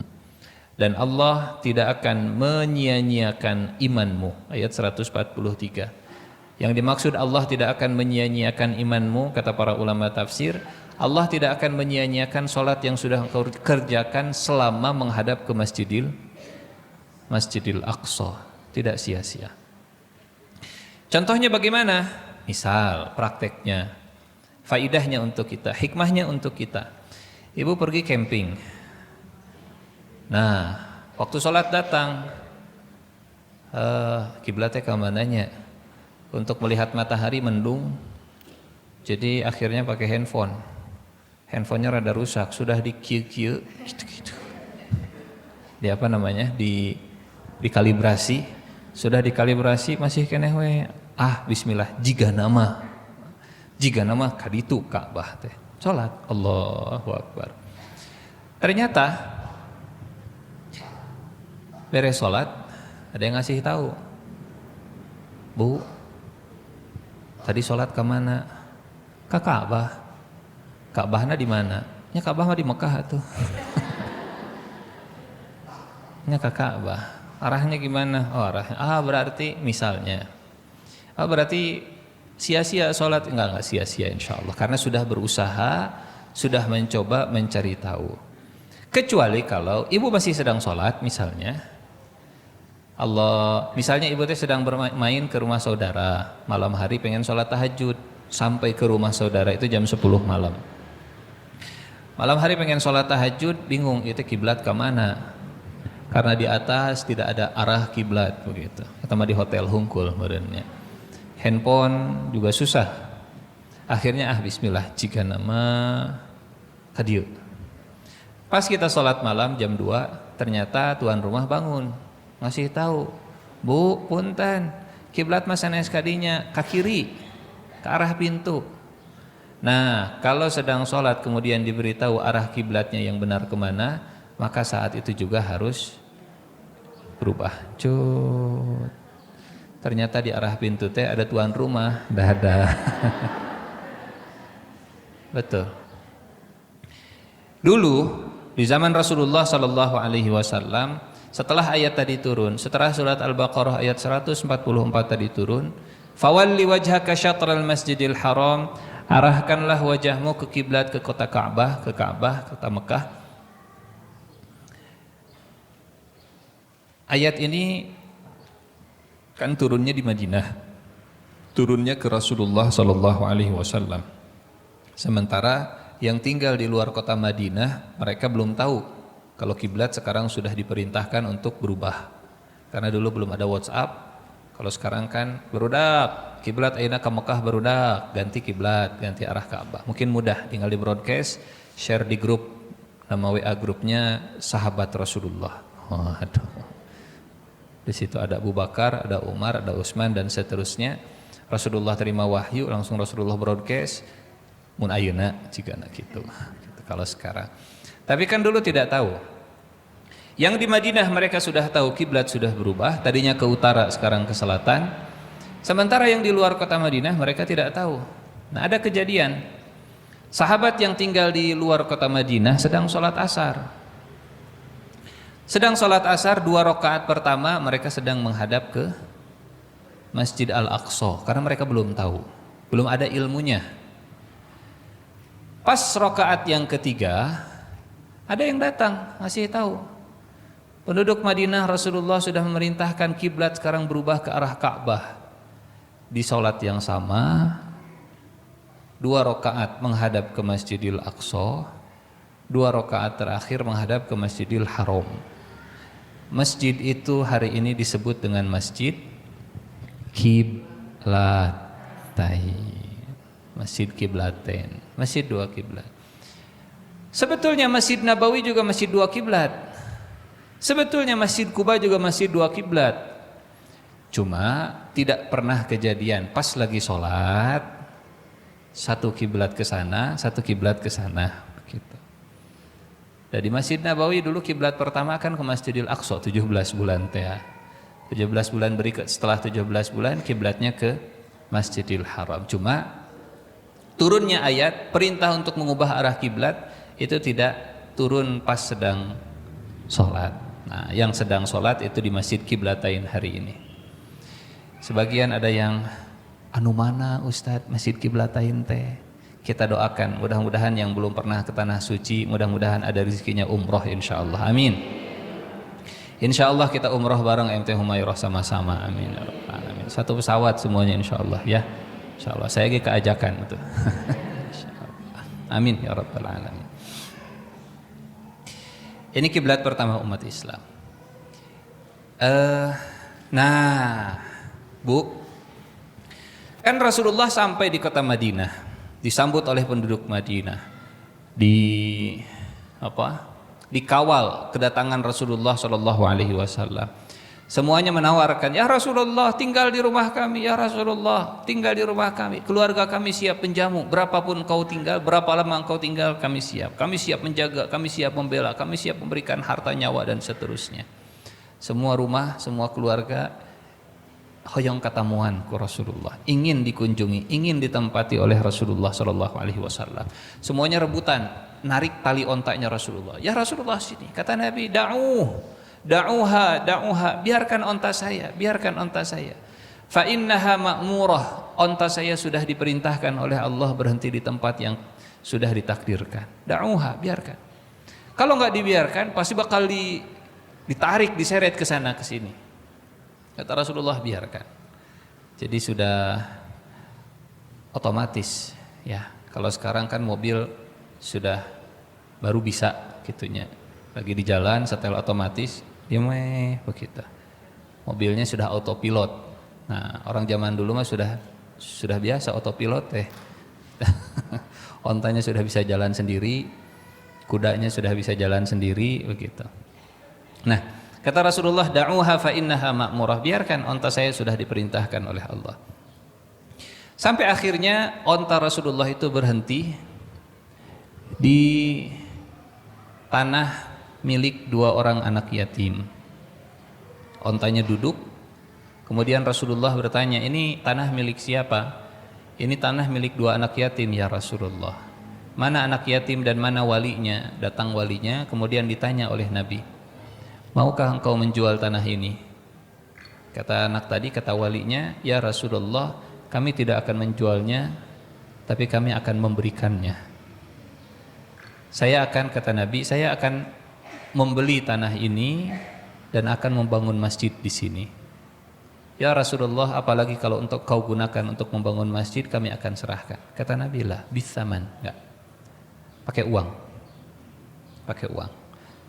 dan Allah tidak akan menyia-nyiakan imanmu. Ayat 143. Yang dimaksud Allah tidak akan menyia-nyiakan imanmu, kata para ulama tafsir, Allah tidak akan menyia-nyiakan sholat yang sudah engkau kerjakan selama menghadap ke Masjidil Aqsa, tidak sia-sia. Contohnya bagaimana? Misal prakteknya, faidahnya untuk kita, hikmahnya untuk kita. Ibu pergi camping. Nah, waktu sholat datang, kiblatnya ke mananya? Untuk melihat matahari mendung, jadi akhirnya pakai handphone. Handphonenya rada rusak, sudah di-kieu-kieu gitu-gitu. Di apa namanya? Dikalibrasi, sudah dikalibrasi masih keneh we. Bismillah, jiga nama kaditu Ka'bah teh. Salat, Allahu Akbar. Ternyata beres salat ada yang ngasih tahu, Bu, tadi salat ke mana? Ke Ka'bah. Ka'bahna di mana? Nya Ka'bah mah di Mekah tuh. Nya ke Ka'bah. Arahnya gimana? Oh, arahnya. Berarti misalnya. Berarti sia-sia salat? Enggak sia-sia insyaallah, karena sudah berusaha, sudah mencoba mencari tahu. Kecuali kalau ibu masih sedang salat misalnya. Misalnya ibu teh sedang bermain ke rumah saudara, malam hari pengen sholat tahajud, sampai ke rumah saudara itu jam 10 malam. Malam hari pengen sholat tahajud, bingung itu kiblat ke mana? Karena di atas tidak ada arah kiblat begitu. Atau di hotel hungkul merenya. Handphone juga susah. Akhirnya bismillah, jika nama kadieu. Pas kita sholat malam jam 2, ternyata tuan rumah bangun. Ngasih tahu, Bu, punten, kiblat mas sanes kadinya ke kiri, ke arah pintu. Nah, kalau sedang sholat kemudian diberitahu arah kiblatnya yang benar kemana, maka saat itu juga harus berubah. Ternyata di arah pintu teh ada tuan rumah, ada. Betul. Dulu di zaman Rasulullah Sallallahu Alaihi Wasallam, setelah ayat tadi turun, setelah surat Al-Baqarah ayat 144 tadi turun, fawalli wajhaka syatral masjidil haram, arahkanlah wajahmu ke kiblat, ke kota Ka'bah, kota Mekah. Ayat ini kan turunnya di Madinah, turunnya ke Rasulullah Sallallahu Alaihi Wasallam. Sementara yang tinggal di luar kota Madinah, mereka belum tahu kalau kiblat sekarang sudah diperintahkan untuk berubah. Karena dulu belum ada WhatsApp. Kalau sekarang kan berudak, kiblat ayeuna ka Mekah berudak, ganti kiblat, ganti arah Ka'bah. Mungkin mudah, tinggal di broadcast, share di grup, nama WA grupnya sahabat Rasulullah. Waduh. Di situ ada Abu Bakar, ada Umar, ada Utsman dan seterusnya. Rasulullah terima wahyu, langsung Rasulullah broadcast. Mun ayeuna cigana gitu. Kalau sekarang. Tapi kan dulu tidak tahu. Yang di Madinah mereka sudah tahu kiblat sudah berubah, tadinya ke utara sekarang ke selatan. Sementara yang di luar kota Madinah mereka tidak tahu. Nah, ada kejadian. Sahabat yang tinggal di luar kota Madinah sedang sholat asar. Sedang sholat asar 2 rakaat pertama mereka sedang menghadap ke Masjid Al-Aqsa karena mereka belum tahu, belum ada ilmunya. Pas rakaat yang ketiga ada yang datang ngasih tahu, penduduk Madinah, Rasulullah sudah memerintahkan kiblat sekarang berubah ke arah Ka'bah. Di sholat yang sama 2 rakaat menghadap ke Masjidil Aqsa, 2 rakaat terakhir menghadap ke Masjidil Haram. Masjid itu hari ini disebut dengan Masjid Kiblatain, Masjid Kiblatain, Masjid 2 kiblat. Sebetulnya Masjid Nabawi juga Masjid 2 kiblat. Sebetulnya Masjid Kuba juga Masjid 2 kiblat. Cuma tidak pernah kejadian pas lagi sholat satu kiblat ke sana, satu kiblat ke sana gitu. Dan di Masjid Nabawi dulu kiblat pertama kan ke Masjidil Aqsa 17 bulan teh. 17 bulan berikut setelah 17 bulan kiblatnya ke Masjidil Haram. Cuma turunnya ayat perintah untuk mengubah arah kiblat itu tidak turun pas sedang sholat. Nah, yang sedang sholat itu di Masjid Kiblatain hari ini. Sebagian ada yang anu mana Ustadz Masjid Kiblatain teh? Kita doakan mudah-mudahan yang belum pernah ke tanah suci mudah-mudahan ada rezekinya umroh insyaallah. Amin. Insyaallah kita umroh bareng MT Humairah sama-sama. Amin ya rabbal alamin. Satu pesawat semuanya insyaallah ya. Insyaallah saya lagi keajakan itu. Amin ya rabbal alamin. Ini kiblat pertama umat Islam. Nah, Bu, Kan Rasulullah sampai di kota Madinah, disambut oleh penduduk Madinah, dikawal kedatangan Rasulullah Shallallahu Alaihi Wasallam. Semuanya menawarkan, ya Rasulullah tinggal di rumah kami, ya Rasulullah tinggal di rumah kami, keluarga kami siap penjamu, berapapun kau tinggal, berapa lama engkau tinggal, kami siap menjaga, kami siap membela, kami siap memberikan harta nyawa dan seterusnya. Semua rumah, semua keluarga hoyong katamuan ku Rasulullah, ingin dikunjungi, ingin ditempati oleh Rasulullah Shallallahu Alaihi Wasallam. Semuanya rebutan narik tali ontaknya Rasulullah. Ya Rasulullah sini, kata Nabi, da'uha, biarkan onta saya, fa innaha ma'murah, onta saya sudah diperintahkan oleh Allah berhenti di tempat yang sudah ditakdirkan. Da'uha, biarkan. Kalau nggak dibiarkan pasti bakal ditarik, diseret ke sana ke sini. Kata Rasulullah, biarkan. Jadi sudah otomatis ya. Kalau sekarang kan mobil sudah baru bisa gitunya. Lagi di jalan setel otomatis, dia begitu. Mobilnya sudah autopilot. Nah, orang zaman dulu mah sudah biasa autopilot Ontanya sudah bisa jalan sendiri, kudanya sudah bisa jalan sendiri begitu. Nah, kata Rasulullah, da'uha fa innaha ma'murah, biarkan, onta saya sudah diperintahkan oleh Allah. Sampai akhirnya onta Rasulullah itu berhenti di tanah milik 2 orang anak yatim. Ontanya duduk, kemudian Rasulullah bertanya, ini tanah milik siapa? Ini tanah milik 2 anak yatim ya Rasulullah. Mana anak yatim dan mana walinya? Datang walinya, kemudian ditanya oleh Nabi, maukah engkau menjual tanah ini? Kata anak tadi, kata walinya, ya Rasulullah, kami tidak akan menjualnya, tapi kami akan memberikannya. Kata Nabi, saya akan membeli tanah ini dan akan membangun masjid di sini. Ya Rasulullah, apalagi kalau untuk kau gunakan untuk membangun masjid, kami akan serahkan. Kata Nabi, lah bisaman, enggak. Pakai uang.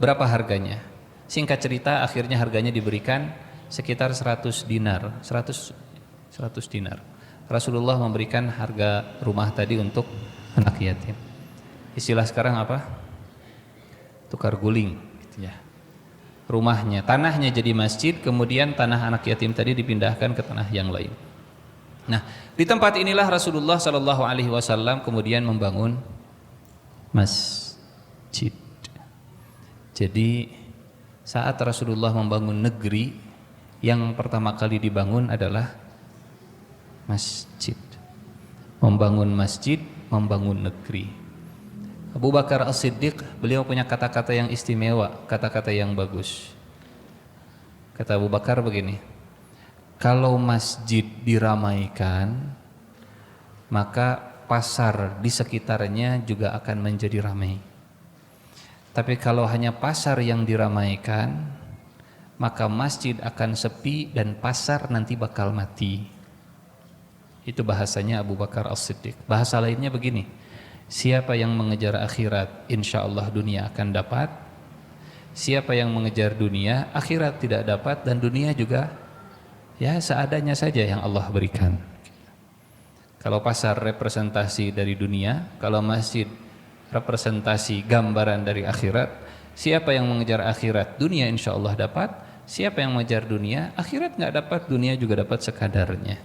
Berapa harganya? Singkat cerita, akhirnya harganya diberikan sekitar 100 dinar. Rasulullah memberikan harga rumah tadi untuk anak yatim. Istilah sekarang apa? Tukar guling gitu ya. Rumahnya, tanahnya jadi masjid, kemudian tanah anak yatim tadi dipindahkan ke tanah yang lain. Nah, di tempat inilah Rasulullah Shallallahu Alaihi Wasallam kemudian membangun masjid. Jadi saat Rasulullah membangun negeri, yang pertama kali dibangun adalah masjid. Membangun masjid, membangun negeri. Abu Bakar As-Siddiq, beliau punya kata-kata yang istimewa, kata-kata yang bagus. Kata Abu Bakar begini, kalau masjid diramaikan, maka pasar di sekitarnya juga akan menjadi ramai. Tapi kalau hanya pasar yang diramaikan, maka masjid akan sepi dan pasar nanti bakal mati. Itu bahasanya Abu Bakar As-Siddiq. Bahasa lainnya begini, siapa yang mengejar akhirat, insya Allah dunia akan dapat. Siapa yang mengejar dunia, akhirat tidak dapat, dan dunia juga ya seadanya saja yang Allah berikan. Kalau pasar representasi dari dunia, kalau masjid representasi gambaran dari akhirat. Siapa yang mengejar akhirat, dunia insya Allah dapat. Siapa yang mengejar dunia, akhirat nggak dapat, dunia juga dapat sekadarnya.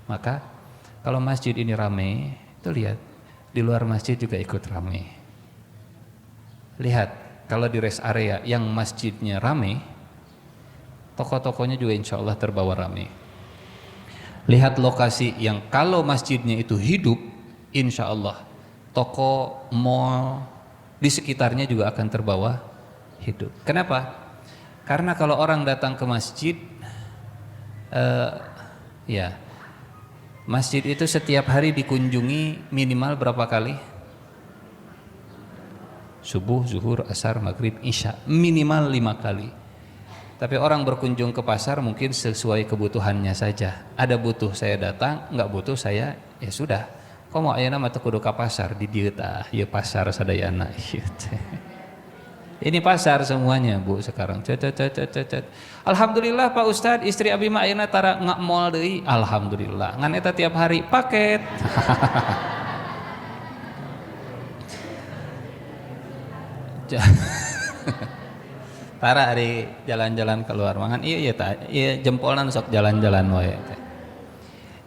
Maka kalau masjid ini ramai, itu lihat, di luar masjid juga ikut ramai. Lihat, kalau di rest area yang masjidnya ramai, toko-tokonya juga insya Allah terbawa ramai. Lihat lokasi yang kalau masjidnya itu hidup, insya Allah toko, mall di sekitarnya juga akan terbawa hidup. Kenapa? Karena kalau orang datang ke masjid, masjid itu setiap hari dikunjungi minimal berapa kali? Subuh, zuhur, asar, maghrib, isya, minimal 5 kali. Tapi orang berkunjung ke pasar mungkin sesuai kebutuhannya saja. Ada butuh saya datang, nggak butuh saya ya sudah. Kau mau ayana mata kudu ka pasar di dieu tah, ieu pasar sadayana. Ini pasar semuanya Bu sekarang. Cet. Alhamdulillah Pak Ustadz, istri abi mah ayeuna tara ngakmol deui. Alhamdulillah. Ngan eta tiap hari paket. Tara hari jalan-jalan keluar mangan iya jempolna sok jalan-jalan wae.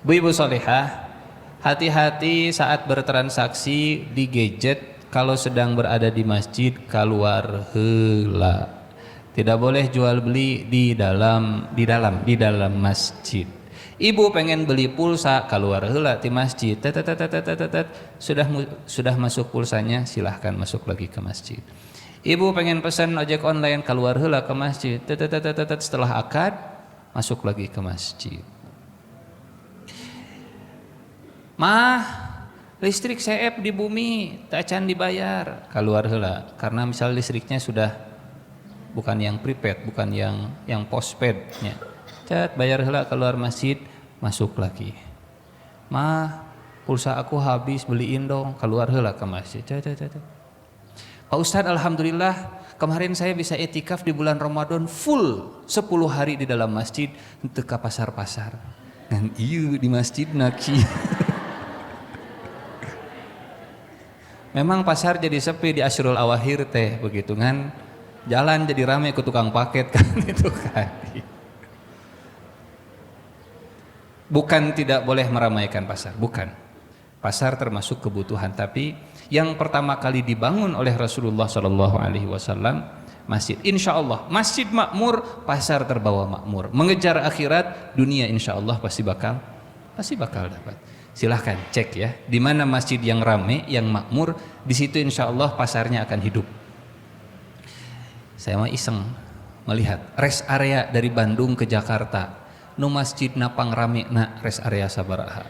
Bu-ibu solihah, hati-hati saat bertransaksi di gadget. Kalau sedang berada di masjid, keluar heula. Tidak boleh jual beli di dalam masjid. Ibu pengen beli pulsa, keluar heula di masjid. Sudah masuk pulsanya, silahkan masuk lagi ke masjid. Ibu pengen pesan ojek online, keluar heula ke masjid. Setelah akad, masuk lagi ke masjid. Mah, listrik CF di bumi tak can dibayar, keluar heula karena misal listriknya sudah bukan yang prepaid, bukan yang postpaidnya. Cat bayar heula keluar masjid, masuk lagi. Mah, pulsa aku habis, beliin dong, keluar heula ke masjid. Pak Ustadz, alhamdulillah kemarin saya bisa etikaf di bulan Ramadan full 10 hari di dalam masjid, untuk ke pasar-pasar. Dan ieu di masjid naki. Memang pasar jadi sepi di Asyrul Awakhir teh begitu kan, jalan jadi rame ke tukang paket kan itu kan. Bukan tidak boleh meramaikan pasar, bukan. Pasar termasuk kebutuhan, tapi yang pertama kali dibangun oleh Rasulullah SAW masjid. Insya Allah masjid makmur, pasar terbawa makmur. Mengejar akhirat, dunia insya Allah pasti bakal dapat. Silahkan cek ya, di mana masjid yang rame, yang makmur, di situ insya Allah pasarnya akan hidup. Saya mah iseng melihat rest area dari Bandung ke Jakarta, nu masjid napang rame na rest area sabaraha.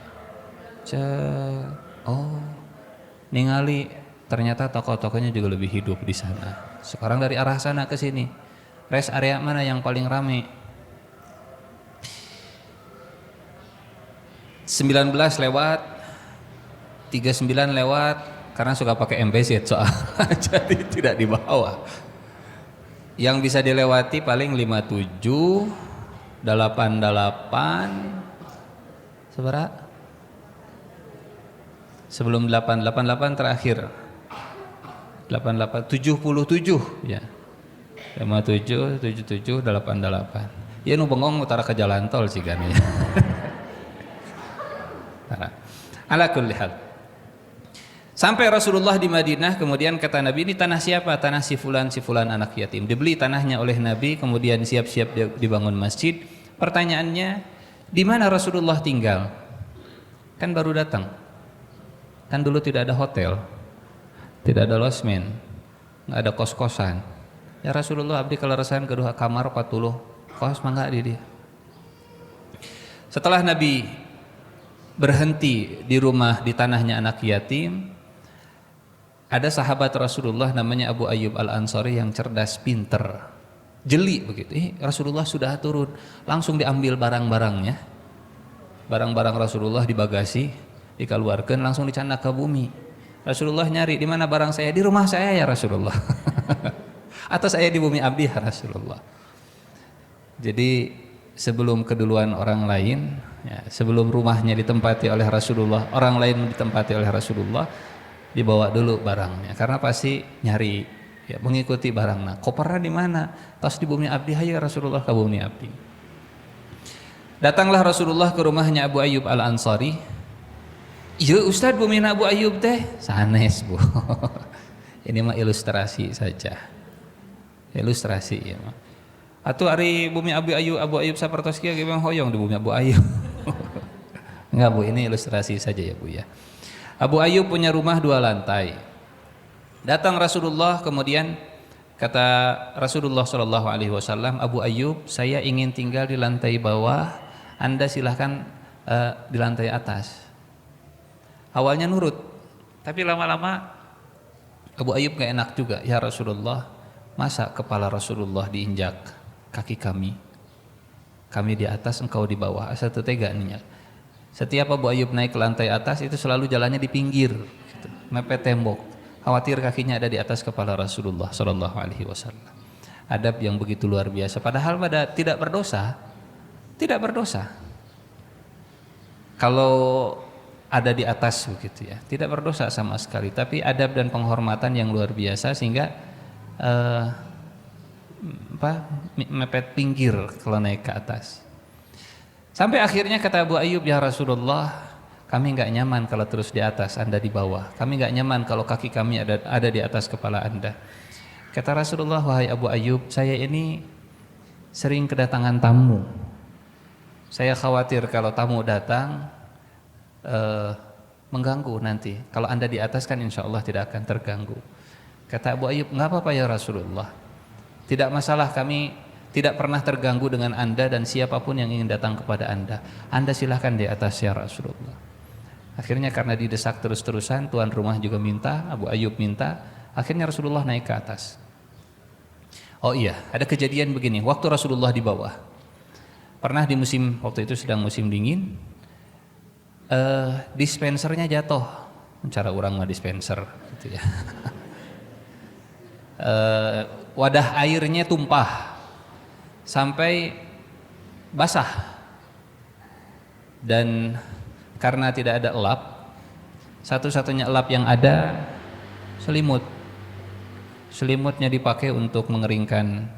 Ningali ternyata toko-tokonya juga lebih hidup di sana. Sekarang dari arah sana ke sini, rest area mana yang paling rame? 19 lewat, 39 lewat, karena suka pakai MPZ soal jadi tidak dibawa. Yang bisa dilewati paling 57, 88, seberapa? Sebelum 88 terakhir. 88, 77 ya. 57, 77, 88. Ya nu bengong utara ke jalan tol sih kan ya. Ala kulli hal. Sampai Rasulullah di Madinah, kemudian kata Nabi, ini tanah siapa? Tanah si fulan anak yatim. Dibeli tanahnya oleh Nabi, kemudian siap-siap dibangun masjid. Pertanyaannya, di mana Rasulullah tinggal? Kan baru datang. Kan dulu tidak ada hotel, tidak ada losmen, nggak ada kos-kosan. Ya Rasulullah abdi kalarasan kedua kamar 40 kos mangga di dia. Setelah Nabi berhenti di rumah di tanahnya anak yatim, ada sahabat Rasulullah namanya Abu Ayyub Al-Ansari yang cerdas, pinter, jeli begitu. Rasulullah sudah turun, langsung diambil barang-barangnya, barang-barang Rasulullah di bagasi, dikeluarkan langsung dicandak ke bumi. Rasulullah nyari, di mana barang saya? Di rumah saya ya Rasulullah. Atau saya di bumi abdi ya Rasulullah. Jadi sebelum keduluan orang lain, ya, sebelum rumahnya ditempati oleh Rasulullah, orang lain ditempati oleh Rasulullah, dibawa dulu barangnya, karena pasti nyari, ya, mengikuti barangnya. Kopernya di mana? Tas di bumi abdi, hayu Rasulullah ke bumi abdi. Datanglah Rasulullah ke rumahnya Abu Ayyub Al-Ansari. Iya Ustadz, bumi Abu Ayyub teh sanes Bu. Ini mah ilustrasi saja, ilustrasi ya mah. Atau hari bumi Abu Ayyub sapertos kieu ge hoyong di bumi Abu Ayyub. Enggak Bu, ini ilustrasi saja ya Bu ya. Abu Ayyub punya rumah 2 lantai. Datang Rasulullah, kemudian kata Rasulullah SAW, Abu Ayyub, saya ingin tinggal di lantai bawah, Anda silahkan di lantai atas. Awalnya nurut, tapi lama-lama Abu Ayyub gak enak juga. Ya Rasulullah, masa kepala Rasulullah diinjak kaki kami di atas, engkau di bawah, asa teu tega nih. Setiap Abu Ayyub naik ke lantai atas itu selalu jalannya di pinggir gitu, mepet tembok. khawatir kakinya ada di atas kepala Rasulullah Shallallahu Alaihi Wasallam. Adab yang begitu luar biasa. Padahal pada tidak berdosa, tidak berdosa. Kalau ada di atas begitu ya, tidak berdosa sama sekali. Tapi adab dan penghormatan yang luar biasa sehingga mepet pinggir kalau naik ke atas. Sampai akhirnya kata Abu Ayyub, ya Rasulullah, kami nggak nyaman kalau terus di atas, Anda di bawah. Kami nggak nyaman kalau kaki kami ada di atas kepala Anda. Kata Rasulullah, wahai Abu Ayyub, saya ini sering kedatangan tamu. Saya khawatir kalau tamu datang mengganggu nanti. Kalau Anda di atas kan insya Allah tidak akan terganggu. Kata Abu Ayyub, nggak apa-apa ya Rasulullah. Tidak masalah, kami tidak pernah terganggu dengan Anda dan siapapun yang ingin datang kepada Anda. Anda silahkan di atas ya Rasulullah. Akhirnya karena didesak terus-terusan, tuan rumah juga minta, Abu Ayyub minta, akhirnya Rasulullah naik ke atas. Oh iya, ada kejadian begini, waktu Rasulullah di bawah. Pernah di musim, waktu itu sedang musim dingin, dispensernya jatuh. Cara orang mah dispenser gitu ya. Wadah airnya tumpah sampai basah, dan karena tidak ada elap, satu-satunya elap yang ada selimut. Selimutnya dipakai untuk mengeringkan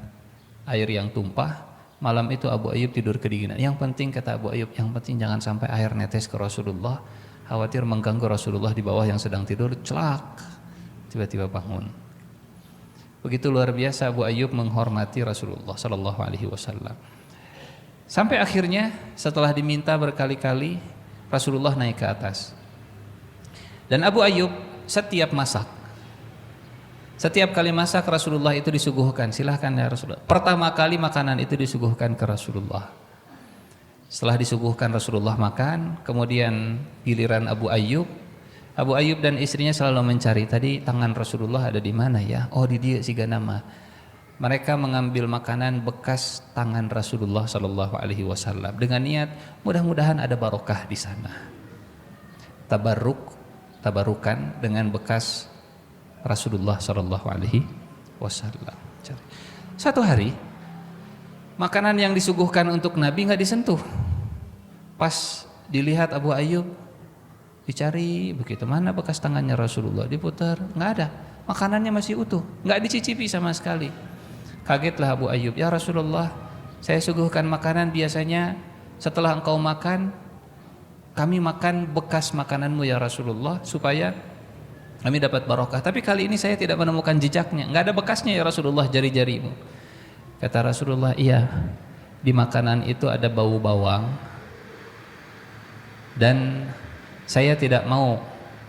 air yang tumpah. Malam itu Abu Ayyub tidur kedinginan. Yang penting kata Abu Ayyub, yang penting jangan sampai air netes ke Rasulullah, khawatir mengganggu Rasulullah di bawah yang sedang tidur. Celak, tiba-tiba bangun. Begitu luar biasa Abu Ayyub menghormati Rasulullah Sallallahu Alaihi Wasallam. Sampai akhirnya setelah diminta berkali-kali, Rasulullah naik ke atas. Dan Abu Ayyub setiap masak, setiap kali masak Rasulullah itu disuguhkan, silahkan ya Rasulullah. Pertama kali makanan itu disuguhkan ke Rasulullah. Setelah disuguhkan Rasulullah makan, kemudian giliran Abu Ayyub. Abu Ayyub dan istrinya selalu mencari, tadi tangan Rasulullah ada di mana ya? Oh di dia siga nama. Mereka mengambil makanan bekas tangan Rasulullah Sallallahu Alaihi Wasallam dengan niat mudah-mudahan ada barokah di sana. Tabarukan dengan bekas Rasulullah Sallallahu Alaihi Wasallam. Satu hari makanan yang disuguhkan untuk Nabi nggak disentuh. Pas dilihat Abu Ayyub, dicari begitu, mana bekas tangannya Rasulullah, diputar, nggak ada, makanannya masih utuh, nggak dicicipi sama sekali. Kagetlah Abu Ayyub, ya Rasulullah, saya suguhkan makanan biasanya setelah engkau makan, kami makan bekas makananmu ya Rasulullah supaya kami dapat barokah. Tapi kali ini saya tidak menemukan jejaknya, nggak ada bekasnya ya Rasulullah, jari-jarimu. Kata Rasulullah, iya, di makanan itu ada bau bawang dan saya tidak mau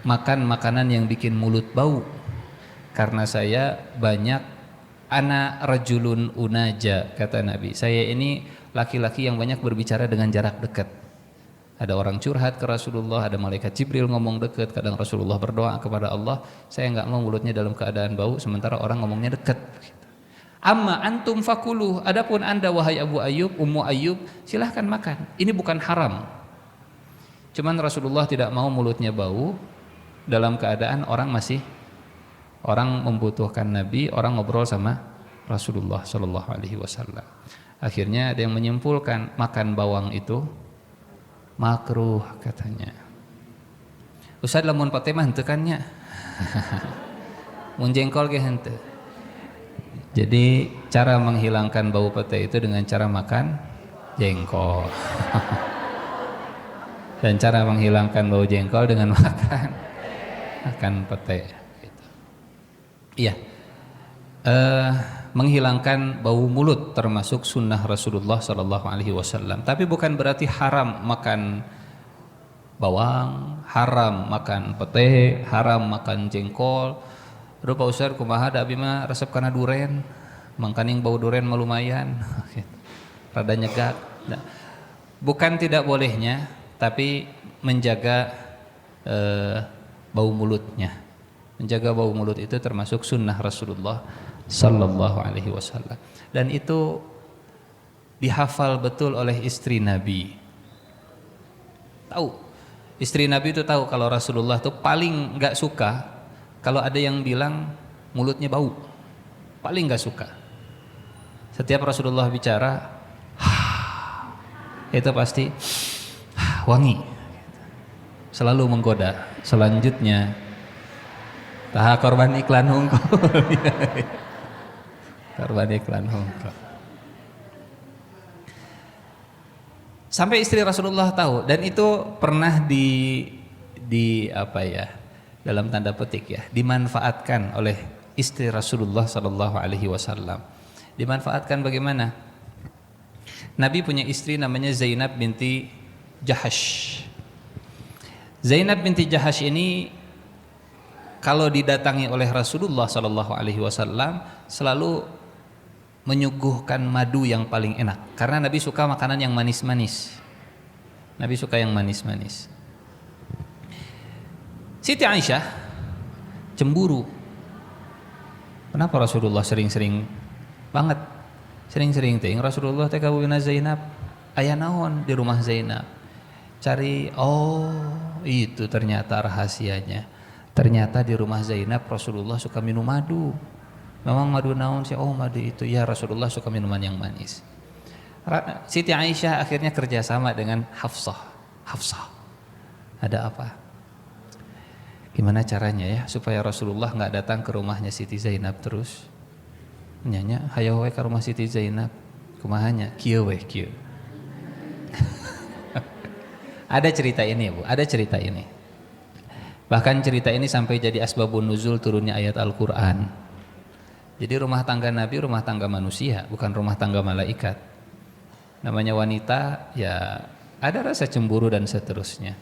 makan makanan yang bikin mulut bau, karena saya banyak ana rajulun unaja, kata Nabi. Saya ini laki-laki yang banyak berbicara dengan jarak dekat. Ada orang curhat ke Rasulullah, ada malaikat Jibril ngomong dekat, kadang Rasulullah berdoa kepada Allah, saya enggak mau mulutnya dalam keadaan bau sementara orang ngomongnya dekat. Amma antum fakuluh, adapun Anda wahai Abu Ayyub, Ummu Ayyub, silahkan makan. Ini bukan haram. Cuman Rasulullah tidak mau mulutnya bau dalam keadaan orang membutuhkan Nabi, orang ngobrol sama Rasulullah Shallallahu Alaihi Wasallam. Akhirnya ada yang menyimpulkan makan bawang itu makruh katanya. Ustaz lamun pate mah henteu kan nya. Mun jengkol ge henteu. Jadi cara menghilangkan bau pete itu dengan cara makan jengkol. Dan cara menghilangkan bau jengkol dengan makan pete. Gitu. Iya, menghilangkan bau mulut termasuk sunnah Rasulullah Sallallahu Alaihi Wasallam. Tapi bukan berarti haram makan bawang, haram makan pete, haram makan jengkol. Rupa Ustaz kumaha da abi mah resep kana duren, mangkaning bau duren mah lumayan. Rada nyegak. Nah, bukan tidak bolehnya, tapi menjaga bau mulutnya. Menjaga bau mulut itu termasuk sunnah Rasulullah Sallallahu Alaihi Wasallam. Dan itu dihafal betul oleh istri Nabi. Tahu, istri Nabi itu tahu kalau Rasulullah itu paling nggak suka Kalau ada yang bilang mulutnya bau, paling nggak suka. Setiap Rasulullah bicara, itu pasti wangi, selalu menggoda. Selanjutnya, taha korban iklan hongkol. Korban iklan hongkol. Sampai istri Rasulullah tahu, dan itu pernah di apa ya, dalam tanda petik ya, dimanfaatkan oleh istri Rasulullah Sallallahu Alaihi Wasallam. Dimanfaatkan bagaimana? Nabi punya istri namanya Zainab binti Jahash. Zainab binti Jahash ini kalau didatangi oleh Rasulullah Sallallahu Alaihi Wasallam selalu menyuguhkan madu yang paling enak, karena Nabi suka makanan yang manis-manis. Nabi suka yang manis-manis. Siti Aisyah cemburu. Kenapa Rasulullah sering-sering banget, sering-sering ting Rasulullah teh kawina Zainab, aya naon di rumah Zainab. Cari, oh itu ternyata rahasianya. Ternyata di rumah Zainab Rasulullah suka minum madu. Memang madu naon sih? Oh madu itu ya, Rasulullah suka minuman yang manis. Siti Aisyah akhirnya kerjasama dengan Hafsah. Ada apa? Gimana caranya ya supaya Rasulullah nggak datang ke rumahnya Siti Zainab terus? Nyanya, hayo we ke rumah Siti Zainab. Kumahanya? Kieu we kieu. Ada cerita ini Bu, ada cerita ini. Bahkan cerita ini sampai jadi asbabun nuzul turunnya ayat Al-Quran. Jadi rumah tangga Nabi rumah tangga manusia, bukan rumah tangga malaikat. Namanya wanita, ya ada rasa cemburu dan seterusnya.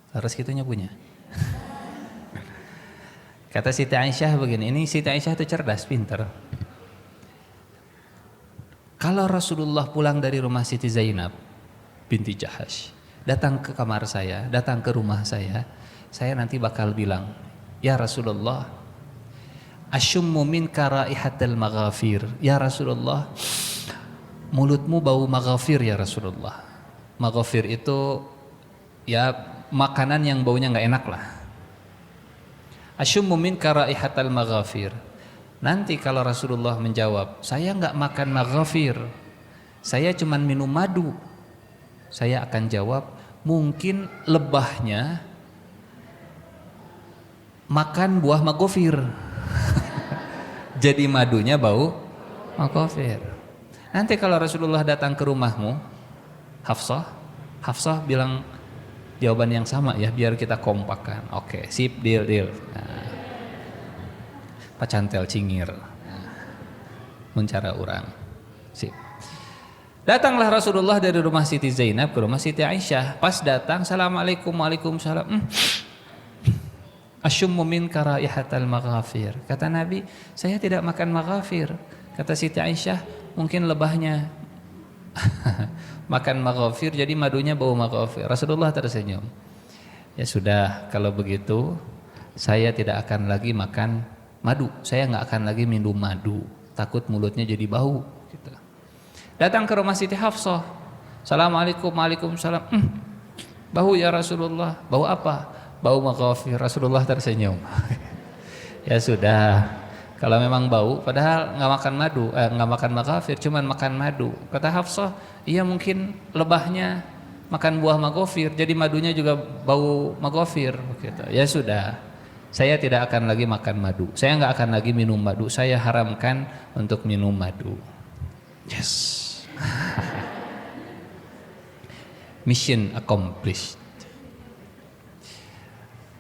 Harus gitunya punya. Kata Siti Aisyah begini, ini Siti Aisyah itu cerdas, pintar. Kalau Rasulullah pulang dari rumah Siti Zainab binti Jahash, datang ke kamar saya, datang ke rumah saya nanti bakal bilang, ya Rasulullah, asyummu minka raihatal maghafir. Ya Rasulullah, mulutmu bau maghafir ya Rasulullah. Maghafir itu ya makanan yang baunya nggak enak lah. Asyummu minka raihatal maghafir. Nanti kalau Rasulullah menjawab, saya nggak makan maghafir, saya cuman minum madu, saya akan jawab, mungkin lebahnya makan buah maghafir. Jadi madunya bau maghafir. Nanti kalau Rasulullah datang ke rumahmu, Hafsah bilang jawaban yang sama ya, biar kita kompakkan. Oke, sip, deal. Nah, pacantel cingir. Nah, mencara orang. Sip. Datanglah Rasulullah dari rumah Siti Zainab ke rumah Siti Aisyah. Pas datang, assalamualaikum, waalaikumsalam. Asyummu minka raihatal maghafir. Kata Nabi, saya tidak makan maghafir. Kata Siti Aisyah, mungkin lebahnya makan maghafir, jadi madunya bau maghafir. Rasulullah tersenyum. Ya sudah, kalau begitu saya tidak akan lagi makan madu. Saya nggak akan lagi minum madu. Takut mulutnya jadi bau. Gitu. Datang ke rumah Siti Hafsah. Assalamualaikum, waalaikumsalam. Bau ya Rasulullah. Bau apa? Bau maghafir. Rasulullah tersenyum. Ya sudah, kalau memang bau, padahal nggak makan madu, nggak makan maghafir, cuman makan madu. Kata Hafsah, iya mungkin lebahnya makan buah maghafir, jadi madunya juga bau maghafir. Gitu. Ya sudah, saya tidak akan lagi makan madu, saya nggak akan lagi minum madu, saya haramkan untuk minum madu. Yes. Mission accomplished.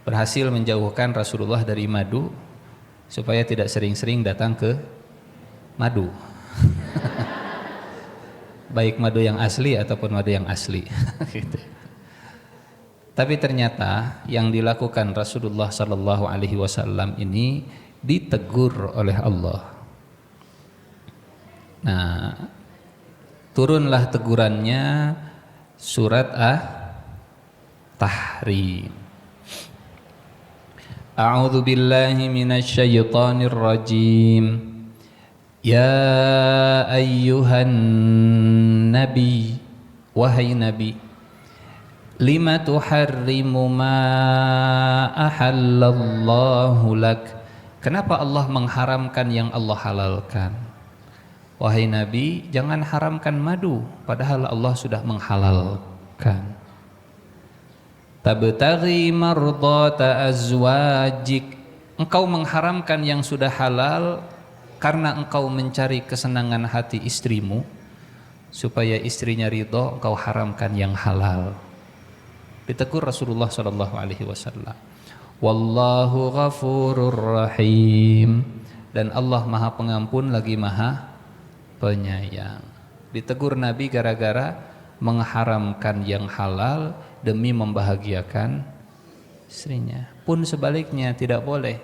Berhasil menjauhkan Rasulullah dari madu supaya tidak sering-sering datang ke madu. Baik madu yang asli ataupun madu yang asli. Gitu. Tapi ternyata yang dilakukan Rasulullah Sallallahu Alaihi Wasallam ini ditegur oleh Allah. Nah, turunlah tegurannya surat Tahrim. A'udzu billahi minasy syaithanir rajim. Ya ayyuhan nabi, wahai nabi, Lima tuharrimu ma ahallallahu lak. Kenapa Allah mengharamkan yang Allah halalkan? Wahai Nabi, jangan haramkan madu padahal Allah sudah menghalalkan. Tabtaghi mardata azwajik. Engkau mengharamkan yang sudah halal karena engkau mencari kesenangan hati istrimu, supaya istrinya ridho, engkau haramkan yang halal. Ditegur Rasulullah SAW. Wallahu ghafurur rahim. Dan Allah Maha Pengampun lagi Maha Penyayang. Ditegur Nabi gara-gara mengharamkan yang halal demi membahagiakan istrinya. Pun sebaliknya tidak boleh.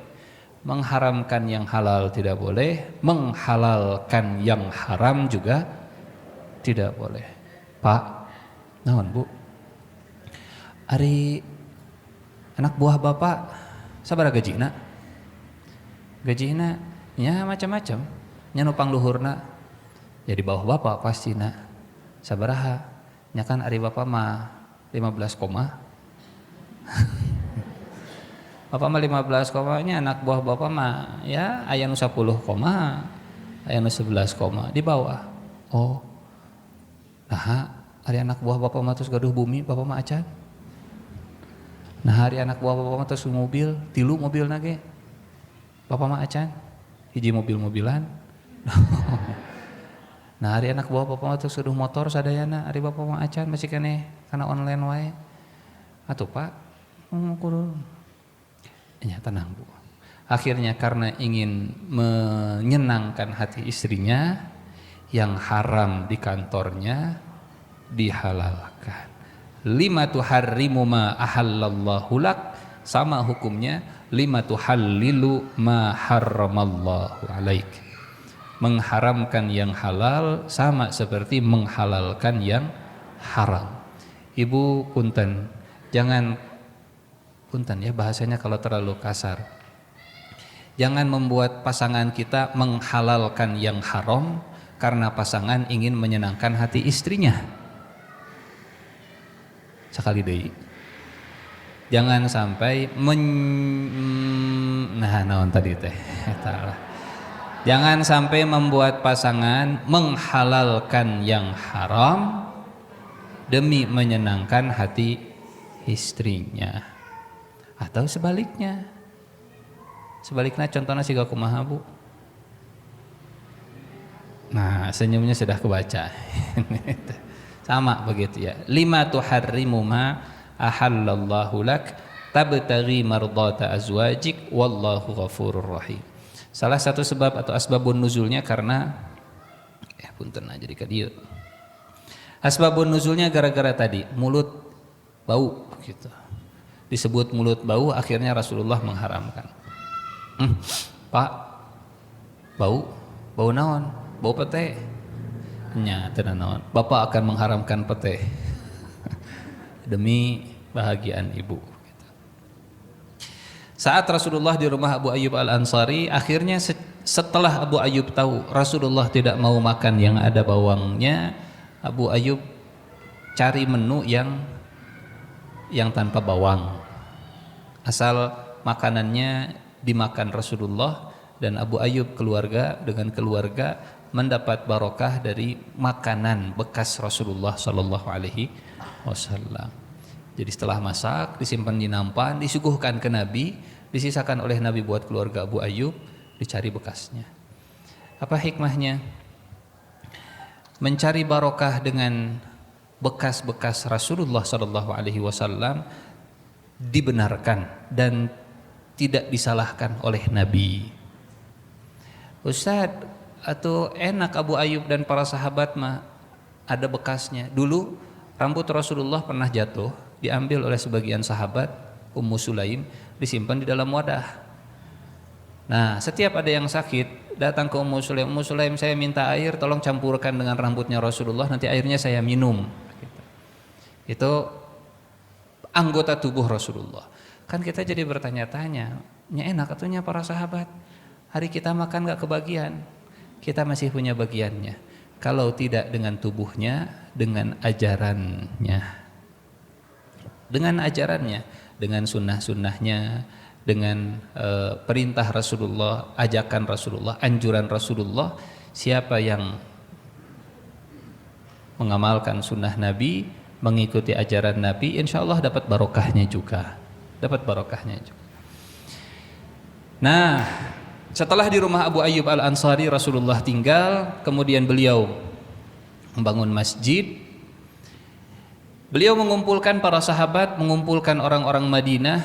Mengharamkan yang halal tidak boleh, menghalalkan yang haram juga tidak boleh. Pak, naon Bu? Ari anak buah bapak sabaraha gajina? Gajina nya macam-macam, nya nupang luhurna. Jadi bawah bapak pastina sabaraha? Nya kan ari bapak mah 15 koma. Bapak mah 15 koma, nya anak buah bapak mah ya aya nu 10 koma, aya nu 11 koma di bawah. Oh. Nah, ari anak buah bapak mah terus gaduh bumi, bapak mah acan. Nah, hari anak buah bapak mah terus mobil, 3 mobil nage. Bapak mah acan, hiji mobil-mobilan. Nah, hari anak buah bapak mah terus gaduh motor sadayana, hari bapak mah acan masih keneh kana online wae. Atuh Pak, kudu. Ya tenang Bu. Akhirnya karena ingin menyenangkan hati istrinya, yang haram di kantornya dihalalkan. Lima tuharrimu ma ahallallahu lak, sama hukumnya lima tuhallilu ma harramallahu alaik. Mengharamkan yang halal sama seperti menghalalkan yang haram. Ibu punten, jangan punten ya bahasanya kalau terlalu kasar. Jangan membuat pasangan kita menghalalkan yang haram karena pasangan ingin menyenangkan hati istrinya. Sekali deui. Jangan sampai naon tadi teh. Jangan sampai membuat pasangan menghalalkan yang haram demi menyenangkan hati istrinya. Atau sebaliknya. Sebaliknya contohnya siga kumaha Bu? Nah, senyumnya sudah kebaca. Sama begitu ya. Lima tuharrimu ma ahallallahu lak tabtaghi mardata azwajik wallahu ghafurur rahim. Salah satu sebab atau asbabun nuzulnya karena punten aja di kadieu. Asbabun nuzulnya gara-gara tadi mulut bau gitu. Disebut mulut bau akhirnya Rasulullah mengharamkan. Pak, bau naon? Bau pete. Nya tenan naon. Bapak akan mengharamkan pete demi bahagian ibu. Saat Rasulullah di rumah Abu Ayyub Al-Ansari, akhirnya setelah Abu Ayyub tahu Rasulullah tidak mau makan yang ada bawangnya, Abu Ayyub cari menu yang tanpa bawang. Asal makanannya dimakan Rasulullah, dan Abu Ayyub dengan keluarga mendapat barokah dari makanan bekas Rasulullah Sallallahu Alaihi Wasallam. Jadi setelah masak disimpan di nampan, disuguhkan ke Nabi, disisakan oleh Nabi buat keluarga Abu Ayyub, dicari bekasnya. Apa hikmahnya? Mencari barokah dengan bekas-bekas Rasulullah Sallallahu Alaihi Wasallam dibenarkan dan tidak disalahkan oleh Nabi. Ustadz, atau enak Abu Ayyub dan para sahabat mah ada bekasnya. Dulu rambut Rasulullah pernah jatuh, diambil oleh sebagian sahabat, Ummu Sulaim, disimpan di dalam wadah. Nah, setiap ada yang sakit datang ke Ummu Sulaim, Ummu Sulaim saya minta air, tolong campurkan dengan rambutnya Rasulullah, nanti airnya saya minum. Itu anggota tubuh Rasulullah. Kan kita jadi bertanya-tanya, nya enak atunya para sahabat, hari kita makan gak kebagian. Kita masih punya bagiannya. Kalau tidak dengan tubuhnya, dengan ajarannya. dengan ajarannya, dengan sunnah-sunnahnya, dengan perintah Rasulullah, ajakan Rasulullah, anjuran Rasulullah. Siapa yang mengamalkan sunnah Nabi, mengikuti ajaran Nabi, insya Allah dapat barokahnya juga. Dapat barokahnya juga. Nah, setelah di rumah Abu Ayyub Al-Ansari Rasulullah tinggal, kemudian beliau membangun masjid. Beliau mengumpulkan para sahabat, mengumpulkan orang-orang Madinah.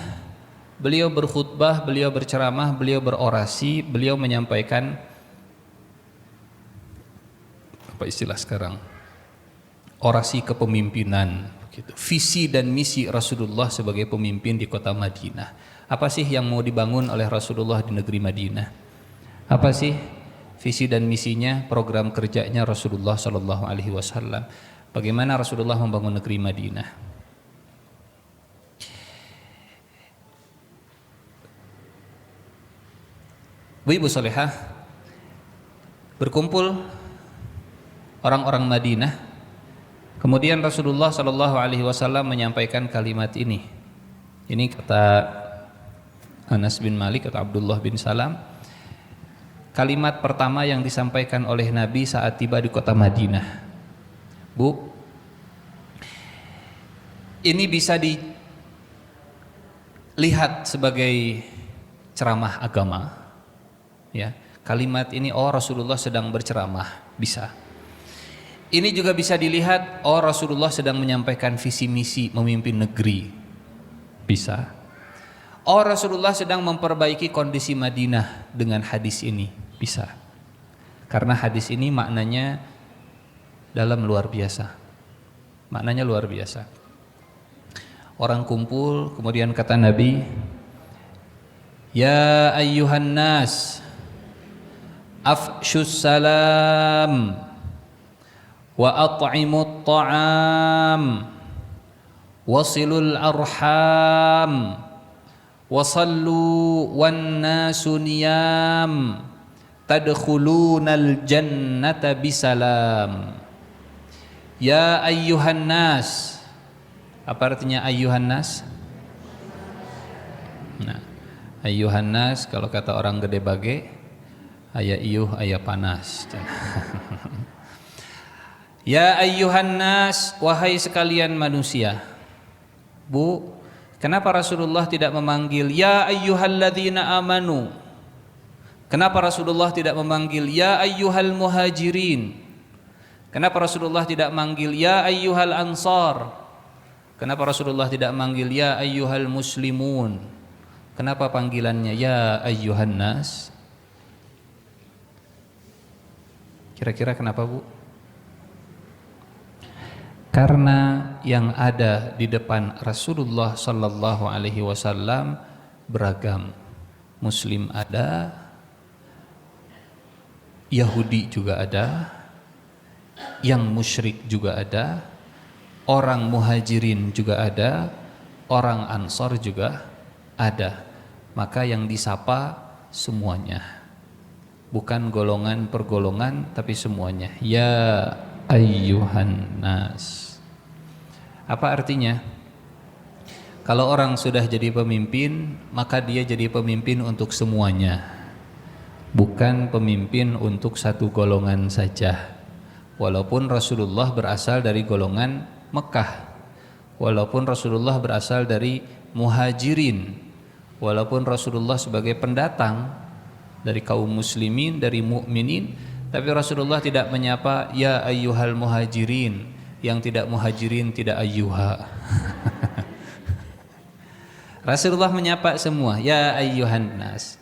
Beliau berkhutbah, beliau berceramah, beliau berorasi, beliau menyampaikan apa istilah sekarang? Orasi kepemimpinan, begitu. Visi dan misi Rasulullah sebagai pemimpin di kota Madinah. Apa sih yang mau dibangun oleh Rasulullah di negeri Madinah? Apa sih visi dan misinya, program kerjanya Rasulullah Shallallahu Alaihi Wasallam? Bagaimana Rasulullah membangun negeri Madinah? Bu Ibu Solehah, berkumpul orang-orang Madinah. Kemudian Rasulullah Shallallahu Alaihi Wasallam menyampaikan kalimat ini. Ini kata Anas bin Malik atau Abdullah bin Salam. Kalimat pertama yang disampaikan oleh Nabi saat tiba di kota Madinah. Bu, ini bisa dilihat sebagai ceramah agama. Ya, kalimat ini Rasulullah sedang berceramah, bisa. Ini juga bisa dilihat Rasulullah sedang menyampaikan visi misi memimpin negeri, bisa. Rasulullah sedang memperbaiki kondisi Madinah dengan hadis ini, bisa. Karena hadis ini maknanya dalam luar biasa. Maknanya luar biasa. Orang kumpul, kemudian kata Nabi, "Ya ayyuhan nas, afshus salam wa at'imut ta'am wasilul arham wasallu wan nasu niyam tadkhulunal jannata bisalam." Ya ayyuhan nas. Apa artinya ayyuhan nas? Nah, ayyuhan nas kalau kata orang gede bage, aya iuh aya panas. Ya ayyuhan nas, wahai sekalian manusia. Bu, kenapa Rasulullah tidak memanggil ya ayyuhalladzina amanu? Kenapa Rasulullah tidak memanggil ya ayyuhal muhajirin? Kenapa Rasulullah tidak manggil ya ayyuhal ansar? Kenapa Rasulullah tidak manggil ya ayyuhal muslimun? Kenapa panggilannya ya ayyuhan nas? Kira-kira kenapa, Bu? Karena yang ada di depan Rasulullah sallallahu alaihi wasallam beragam. Muslim ada, Yahudi juga ada, yang musyrik juga ada, orang muhajirin juga ada, orang ansor juga ada. Maka yang disapa semuanya, bukan golongan per golongan, tapi semuanya. Ya ayyuhan nas. Apa artinya? Kalau orang sudah jadi pemimpin, maka dia jadi pemimpin untuk semuanya, bukan pemimpin untuk satu golongan saja. Walaupun Rasulullah berasal dari golongan Mekah, walaupun Rasulullah berasal dari muhajirin, walaupun Rasulullah sebagai pendatang dari kaum muslimin, dari mukminin, tapi Rasulullah tidak menyapa ya ayyuhal muhajirin, yang tidak muhajirin tidak ayyuha. Rasulullah menyapa semua, ya ayyuhan nas.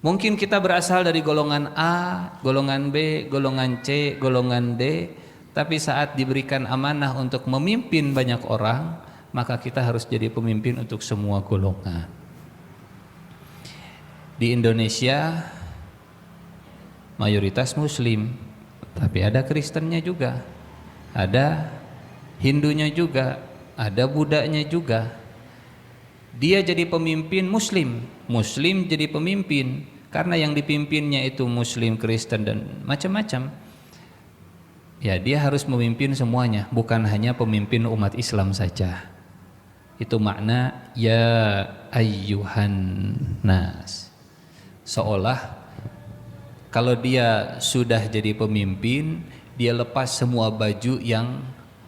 Mungkin kita berasal dari golongan A, golongan B, golongan C, golongan D, tapi saat diberikan amanah untuk memimpin banyak orang, maka kita harus jadi pemimpin untuk semua golongan. Di Indonesia mayoritas Muslim, tapi ada Kristennya juga, ada Hindunya juga, ada Budanya juga. Dia jadi pemimpin Muslim, Muslim jadi pemimpin. Karena yang dipimpinnya itu Muslim, Kristen dan macam-macam. Ya, dia harus memimpin semuanya, bukan hanya pemimpin umat Islam saja. Itu makna ya ayyuhan nas. Seolah kalau dia sudah jadi pemimpin, dia lepas semua baju yang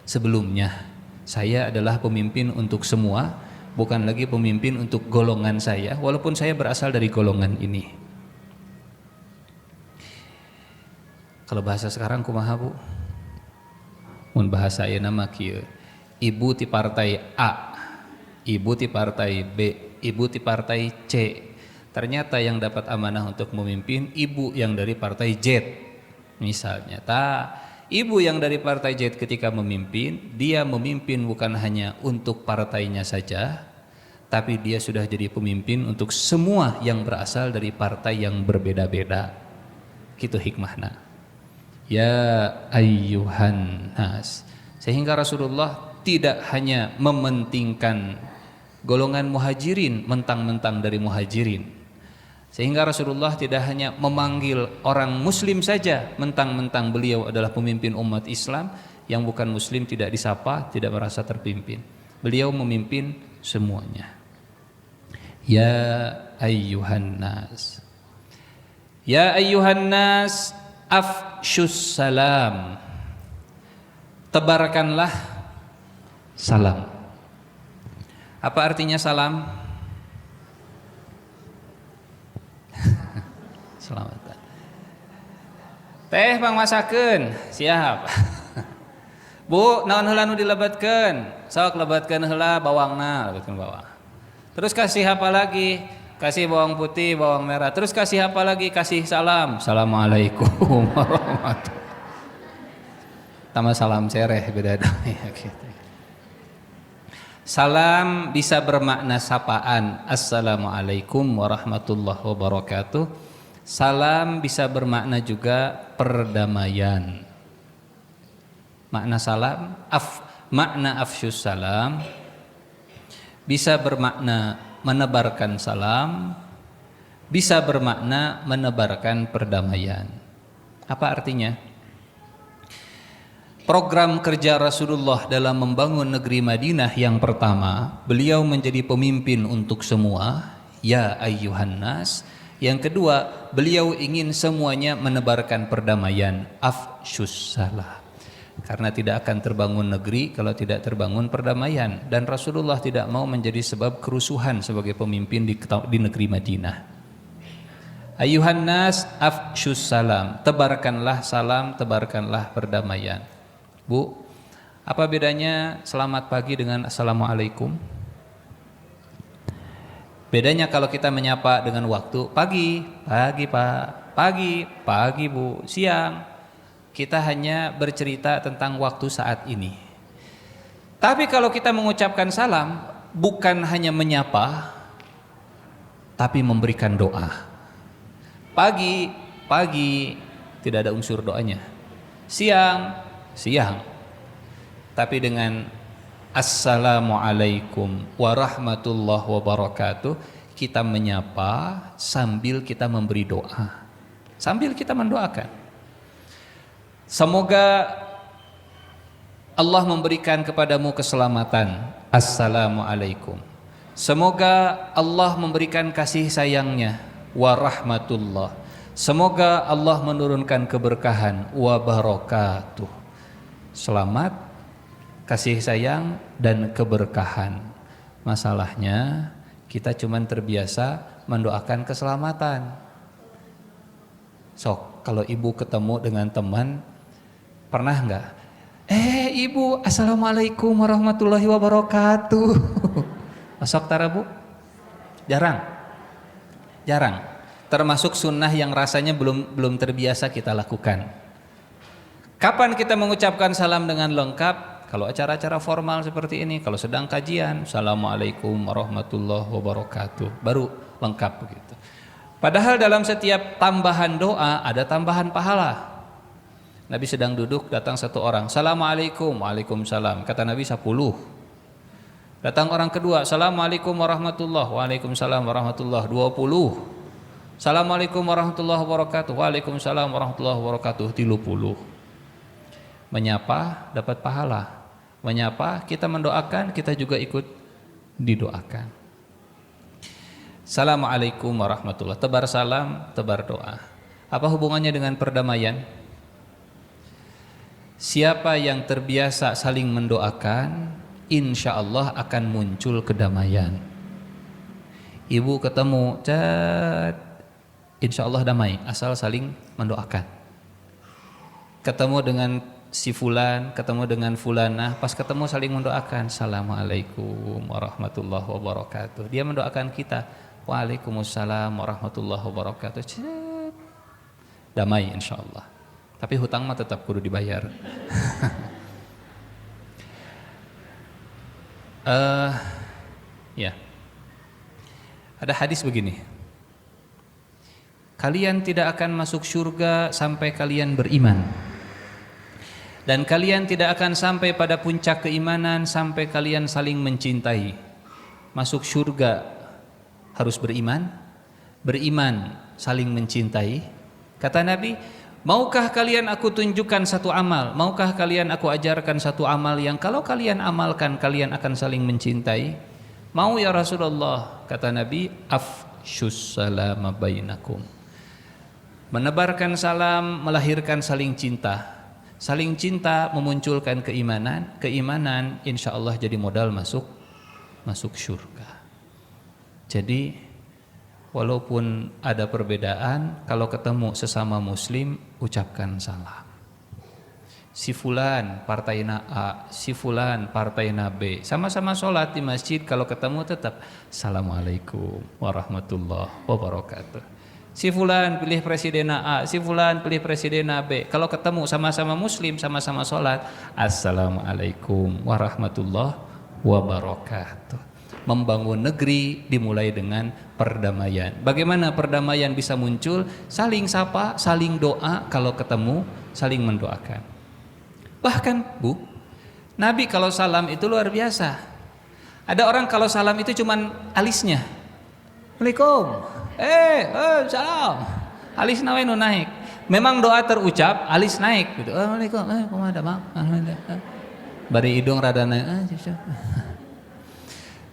sebelumnya. Saya adalah pemimpin untuk semua, bukan lagi pemimpin untuk golongan saya, walaupun saya berasal dari golongan ini. Kalau bahasa sekarang kumaha Bu? Mun bahasa ayeuna mah kieu. Ibu ti partai A, ibu ti partai B, ibu ti partai C. Ternyata yang dapat amanah untuk memimpin ibu yang dari partai Z. Misalnya, ibu yang dari partai Z ketika memimpin, dia memimpin bukan hanya untuk partainya saja, tapi dia sudah jadi pemimpin untuk semua yang berasal dari partai yang berbeda-beda. Gitu hikmahna. Ya ayyuhan nas. Sehingga Rasulullah tidak hanya mementingkan golongan muhajirin mentang-mentang dari muhajirin. Sehingga Rasulullah tidak hanya memanggil orang muslim saja mentang-mentang beliau adalah pemimpin umat Islam, yang bukan muslim tidak disapa, tidak merasa terpimpin. Beliau memimpin semuanya. Ya ayyuhan nas. Ya ayyuhan nas afsyus salam. Tebarkanlah salam. Apa artinya salam? Selamat. Teh Bang masakeun, siap. Bu, naon heula nu dilebatkeun? Sok lebatkeun heula bawangna, lebatkeun bawang. Terus kasih apa lagi? Kasih bawang putih, bawang merah. Terus kasih apa lagi? Kasih salam. Assalamualaikum warahmatullahi. Tama salam cereh beda ya gitu. Salam bisa bermakna sapaan. Assalamualaikum warahmatullahi wabarakatuh. Salam bisa bermakna juga perdamaian. Makna salam, makna afsyus salam bisa bermakna menebarkan salam, bisa bermakna menebarkan perdamaian. Apa artinya? Program kerja Rasulullah dalam membangun negeri Madinah yang pertama, beliau menjadi pemimpin untuk semua, ya ayyuhan nas. Yang kedua, beliau ingin semuanya menebarkan perdamaian, afsyus salam. Karena tidak akan terbangun negeri kalau tidak terbangun perdamaian, dan Rasulullah tidak mau menjadi sebab kerusuhan sebagai pemimpin di negeri Madinah. Ayyuhan nas afsyus salam, tebarkanlah salam, tebarkanlah perdamaian. Bu, apa bedanya selamat pagi dengan assalamualaikum? Bedanya kalau kita menyapa dengan waktu, pagi, pagi Pak, pagi Bu, siang. Kita hanya bercerita tentang waktu saat ini. Tapi kalau kita mengucapkan salam, bukan hanya menyapa, tapi memberikan doa. Pagi, pagi, tidak ada unsur doanya. Siang, siang. Tapi dengan Assalamualaikum warahmatullahi wabarakatuh, kita menyapa sambil kita memberi doa, sambil kita mendoakan. Semoga Allah memberikan kepadamu keselamatan. Assalamualaikum. Semoga Allah memberikan kasih sayangnya. Warahmatullah. Semoga Allah menurunkan keberkahan. Wabarakatuh. Selamat, kasih sayang, dan keberkahan. Masalahnya kita cuma terbiasa mendoakan keselamatan. Sok, kalau ibu ketemu dengan teman, pernah enggak? Ibu, assalamualaikum warahmatullahi wabarakatuh. Masuk tara Bu? Jarang. Jarang. Termasuk sunnah yang rasanya belum terbiasa kita lakukan. Kapan kita mengucapkan salam dengan lengkap? Kalau acara-acara formal seperti ini, kalau sedang kajian, assalamualaikum warahmatullahi wabarakatuh, baru lengkap begitu. Padahal dalam setiap tambahan doa ada tambahan pahala. Nabi sedang duduk, datang satu orang, assalamualaikum, waalaikumsalam, kata Nabi 10. Datang orang kedua, assalamualaikum warahmatullahi, waalaikumsalam warahmatullahi, 20. Assalamualaikum warahmatullahi wabarakatuh, waalaikumsalam warahmatullahi wabarakatuh, 30. Menyapa dapat pahala. Menyapa, kita mendoakan, kita juga ikut didoakan. Assalamualaikum warahmatullahi, tebar salam, tebar doa. Apa hubungannya dengan perdamaian? Siapa yang terbiasa saling mendoakan, insya Allah akan muncul kedamaian. Ibu ketemu, insya Allah damai, asal saling mendoakan. Ketemu dengan si fulan, ketemu dengan fulanah, pas ketemu saling mendoakan, Assalamualaikum warahmatullahi wabarakatuh. Dia mendoakan kita, Waalaikumsalam warahmatullahi wabarakatuh. Damai insya Allah. Tapi hutang mah tetap kudu dibayar. Ya. Ada hadis begini. Kalian tidak akan masuk surga sampai kalian beriman. Dan kalian tidak akan sampai pada puncak keimanan sampai kalian saling mencintai. Masuk surga harus beriman, beriman saling mencintai. Kata Nabi, maukah kalian aku tunjukkan satu amal? Maukah kalian aku ajarkan satu amal yang kalau kalian amalkan kalian akan saling mencintai? Mau ya Rasulullah. Kata Nabi, afshus salama bainakum. Menebarkan salam melahirkan saling cinta. Saling cinta memunculkan keimanan. Keimanan insya Allah jadi modal masuk surga. Jadi walaupun ada perbedaan, kalau ketemu sesama muslim ucapkan salam. Si fulan partainya A, si fulan partainya B, sama-sama sholat di masjid, kalau ketemu tetap Assalamualaikum warahmatullahi wabarakatuh. Si fulan pilih presiden A, si fulan pilih presiden B, kalau ketemu sama-sama muslim, sama-sama sholat, Assalamualaikum warahmatullahi wabarakatuh. Membangun negeri dimulai dengan perdamaian. Bagaimana perdamaian bisa muncul? Saling sapa, saling doa, kalau ketemu saling mendoakan. Bahkan Bu, Nabi kalau salam itu luar biasa. Ada orang kalau salam itu cuman alisnya. Assalamualaikum. Salam. Alis nawe nu naik. Memang doa terucap, alis naik gitu. Assalamualaikum. Kumaha Bang? Alhamdulillah. Bari hidung rada naik.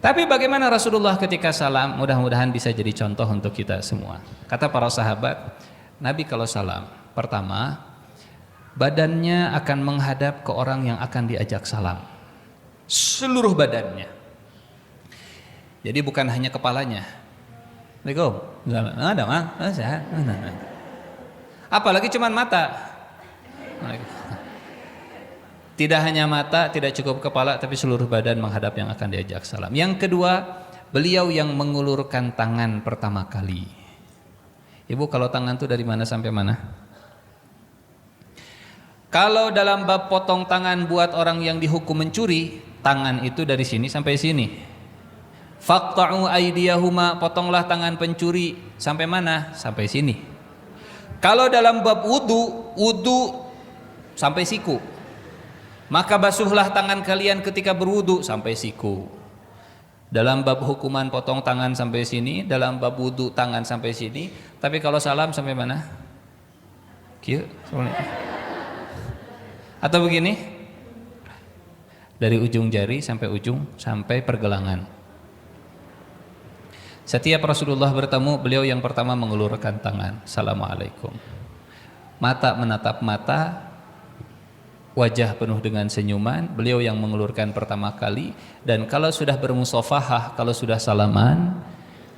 Tapi bagaimana Rasulullah ketika salam? Mudah-mudahan bisa jadi contoh untuk kita semua. Kata para sahabat, Nabi kalau salam, pertama, badannya akan menghadap ke orang yang akan diajak salam. Seluruh badannya. Jadi bukan hanya kepalanya. Assalamualaikum. Ada Mang? Sehat. Apalagi cuman mata. Tidak hanya mata, tidak cukup kepala, tapi seluruh badan menghadap yang akan diajak salam. Yang kedua, beliau yang mengulurkan tangan pertama kali. Ibu, kalau tangan itu dari mana sampai mana? Kalau dalam bab potong tangan buat orang yang dihukum mencuri, tangan itu dari sini sampai sini. Faqta'u aydiyahuma, potonglah tangan pencuri sampai mana? Sampai sini. Kalau dalam bab wudu sampai siku. Maka basuhlah tangan kalian ketika berwudu sampai siku. Dalam bab hukuman potong tangan sampai sini, dalam bab wudu tangan sampai sini, tapi kalau salam sampai mana? Kieu. Atau begini? Dari ujung jari sampai pergelangan. Setiap Rasulullah bertemu, beliau yang pertama mengulurkan tangan, Assalamualaikum. Mata menatap mata, wajah penuh dengan senyuman, beliau yang mengulurkan pertama kali. Dan kalau sudah bermusafahah, kalau sudah salaman,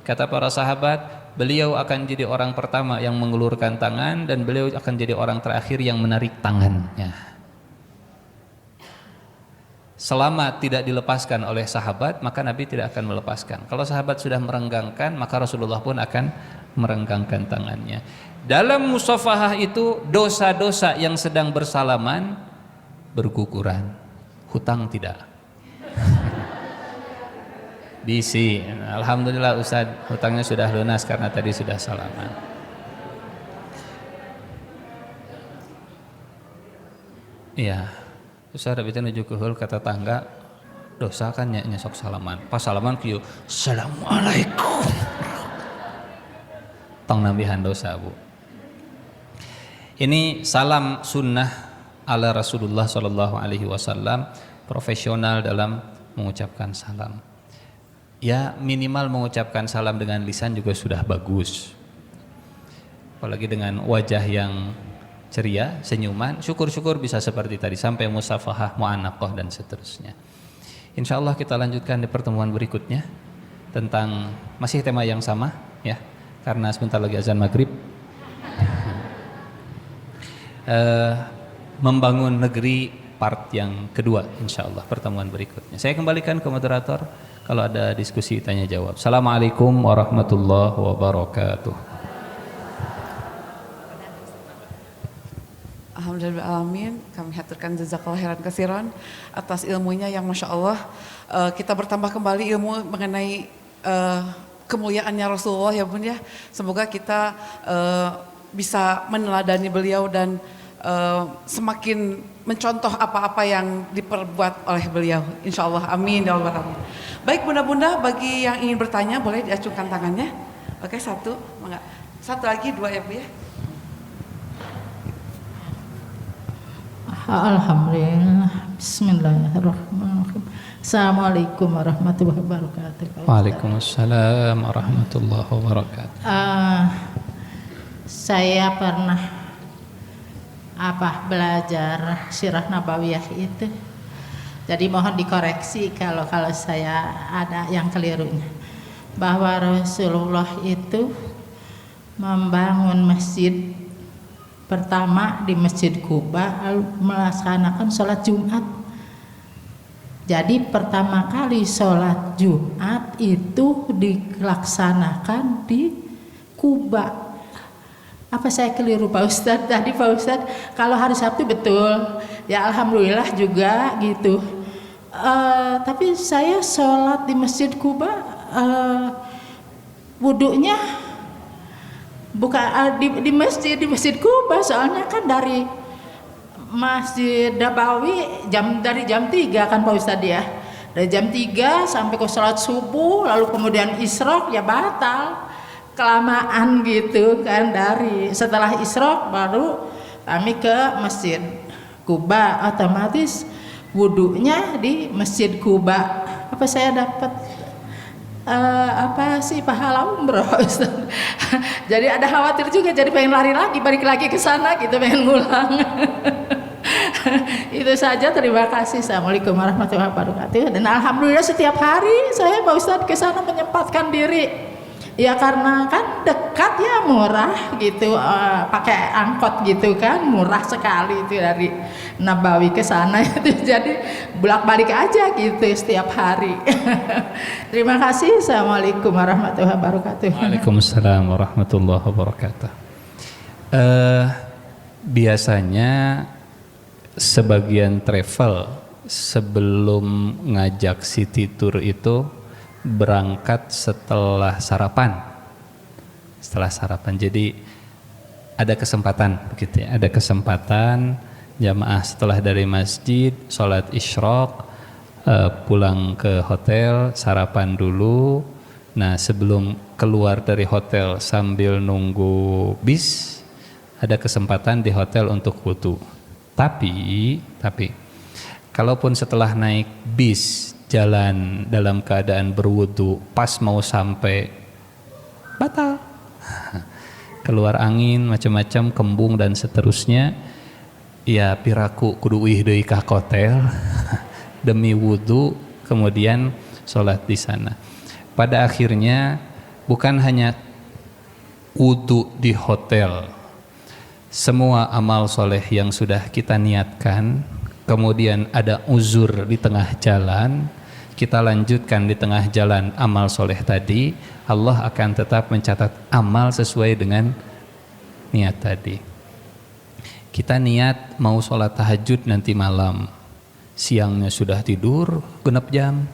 kata para sahabat, beliau akan jadi orang pertama yang mengulurkan tangan, dan beliau akan jadi orang terakhir yang menarik tangannya. Selama tidak dilepaskan oleh sahabat, maka Nabi tidak akan melepaskan. Kalau sahabat sudah merenggangkan, maka Rasulullah pun akan merenggangkan tangannya. Dalam musafahah itu, dosa-dosa yang sedang bersalaman berguguran, hutang tidak. Bisi, alhamdulillah Ustaz, hutangnya sudah lunas karena tadi sudah salaman. Iya, Ustaz abis nuju kuhul kata tangga, dosa kan nyesok salaman. Pas salaman kieu, Assalamualaikum. Tong nambihan dosa, Bu. Ini salam sunnah ala Rasulullah SAW, profesional dalam mengucapkan salam. ya minimal mengucapkan salam dengan lisan juga sudah bagus. Apalagi dengan wajah yang ceria, senyuman, syukur-syukur bisa seperti tadi sampai musafahah, mu'anaqah dan seterusnya. Insya Allah kita lanjutkan di pertemuan berikutnya tentang masih tema yang sama ya, karena sebentar lagi azan maghrib. Membangun negeri part yang kedua insya Allah pertemuan berikutnya. Saya kembalikan ke moderator kalau ada diskusi tanya jawab. Assalamualaikum warahmatullahi wabarakatuh. Alhamdulillahirrahmanirrahim, kami haturkan jazakallahu khairan katsiran atas ilmunya yang Masya Allah. Kita bertambah kembali ilmu mengenai kemuliaannya Rasulullah ya Bun ya. Semoga kita bisa meneladani beliau dan semakin mencontoh apa-apa yang diperbuat oleh beliau. Insya Allah, amin ya Allah. Baik bunda-bunda, bagi yang ingin bertanya boleh diacungkan tangannya. Oke, satu lagi, dua ya Bu ya. Alhamdulillah, bismillahirrahmanirrahim. Assalamualaikum warahmatullahi wabarakatuh. Waalaikumsalam warahmatullahi wabarakatuh. Saya pernah belajar sirah nabawiyah itu. Jadi mohon dikoreksi kalau saya ada yang kelirunya. Bahwa Rasulullah itu membangun masjid pertama di Masjid Kuba, lalu melaksanakan sholat Jumat. Jadi pertama kali sholat Jumat itu dilaksanakan di Kuba. Apa saya keliru Pak Ustadz? Tadi Pak Ustadz kalau hari Sabtu betul, ya alhamdulillah juga gitu. Tapi saya sholat di Masjid Kuba, wudhunya bukan di masjid Kuba, soalnya kan dari Masjid Nabawi dari jam 3 kan Pak Ustadz ya. Dari jam 3 sampai ke sholat subuh, lalu kemudian isyraq ya batal. Kelamaan gitu kan, dari setelah isyraq baru kami ke Masjid Kuba, otomatis wudhunya di Masjid Kuba. Apa saya dapat pahala umroh Ustaz. Jadi ada khawatir juga, jadi pengen lari lagi, balik lagi ke sana gitu, pengen ngulang. Itu saja, terima kasih. Assalamualaikum warahmatullahi wabarakatuh. Dan alhamdulillah setiap hari saya Pak Ustadz ke sana menyempatkan diri. Ya karena kan dekat ya, murah gitu, pakai angkot gitu kan, murah sekali itu dari Nabawi ke sana itu, jadi bolak-balik aja gitu setiap hari. Terima kasih. Assalamualaikum warahmatullahi wabarakatuh. Waalaikumsalam warahmatullahi wabarakatuh. Biasanya sebagian travel sebelum ngajak city tour itu berangkat setelah sarapan. Jadi ada kesempatan begitu ya, ada kesempatan jamaah setelah dari masjid sholat isyraq, pulang ke hotel, sarapan dulu. Nah sebelum keluar dari hotel sambil nunggu bis, ada kesempatan di hotel untuk wudu. Tapi kalaupun setelah naik bis jalan dalam keadaan berwudu, pas mau sampai batal, keluar angin macam-macam, kembung dan seterusnya, ya piraku kudu uih deui ka hotel demi wudu, kemudian sholat di sana. Pada akhirnya bukan hanya wudu di hotel, semua amal soleh yang sudah kita niatkan, kemudian ada uzur di tengah jalan, kita lanjutkan di tengah jalan amal soleh tadi, Allah akan tetap mencatat amal sesuai dengan niat tadi. Kita niat mau sholat tahajud nanti malam, siangnya sudah tidur genep jam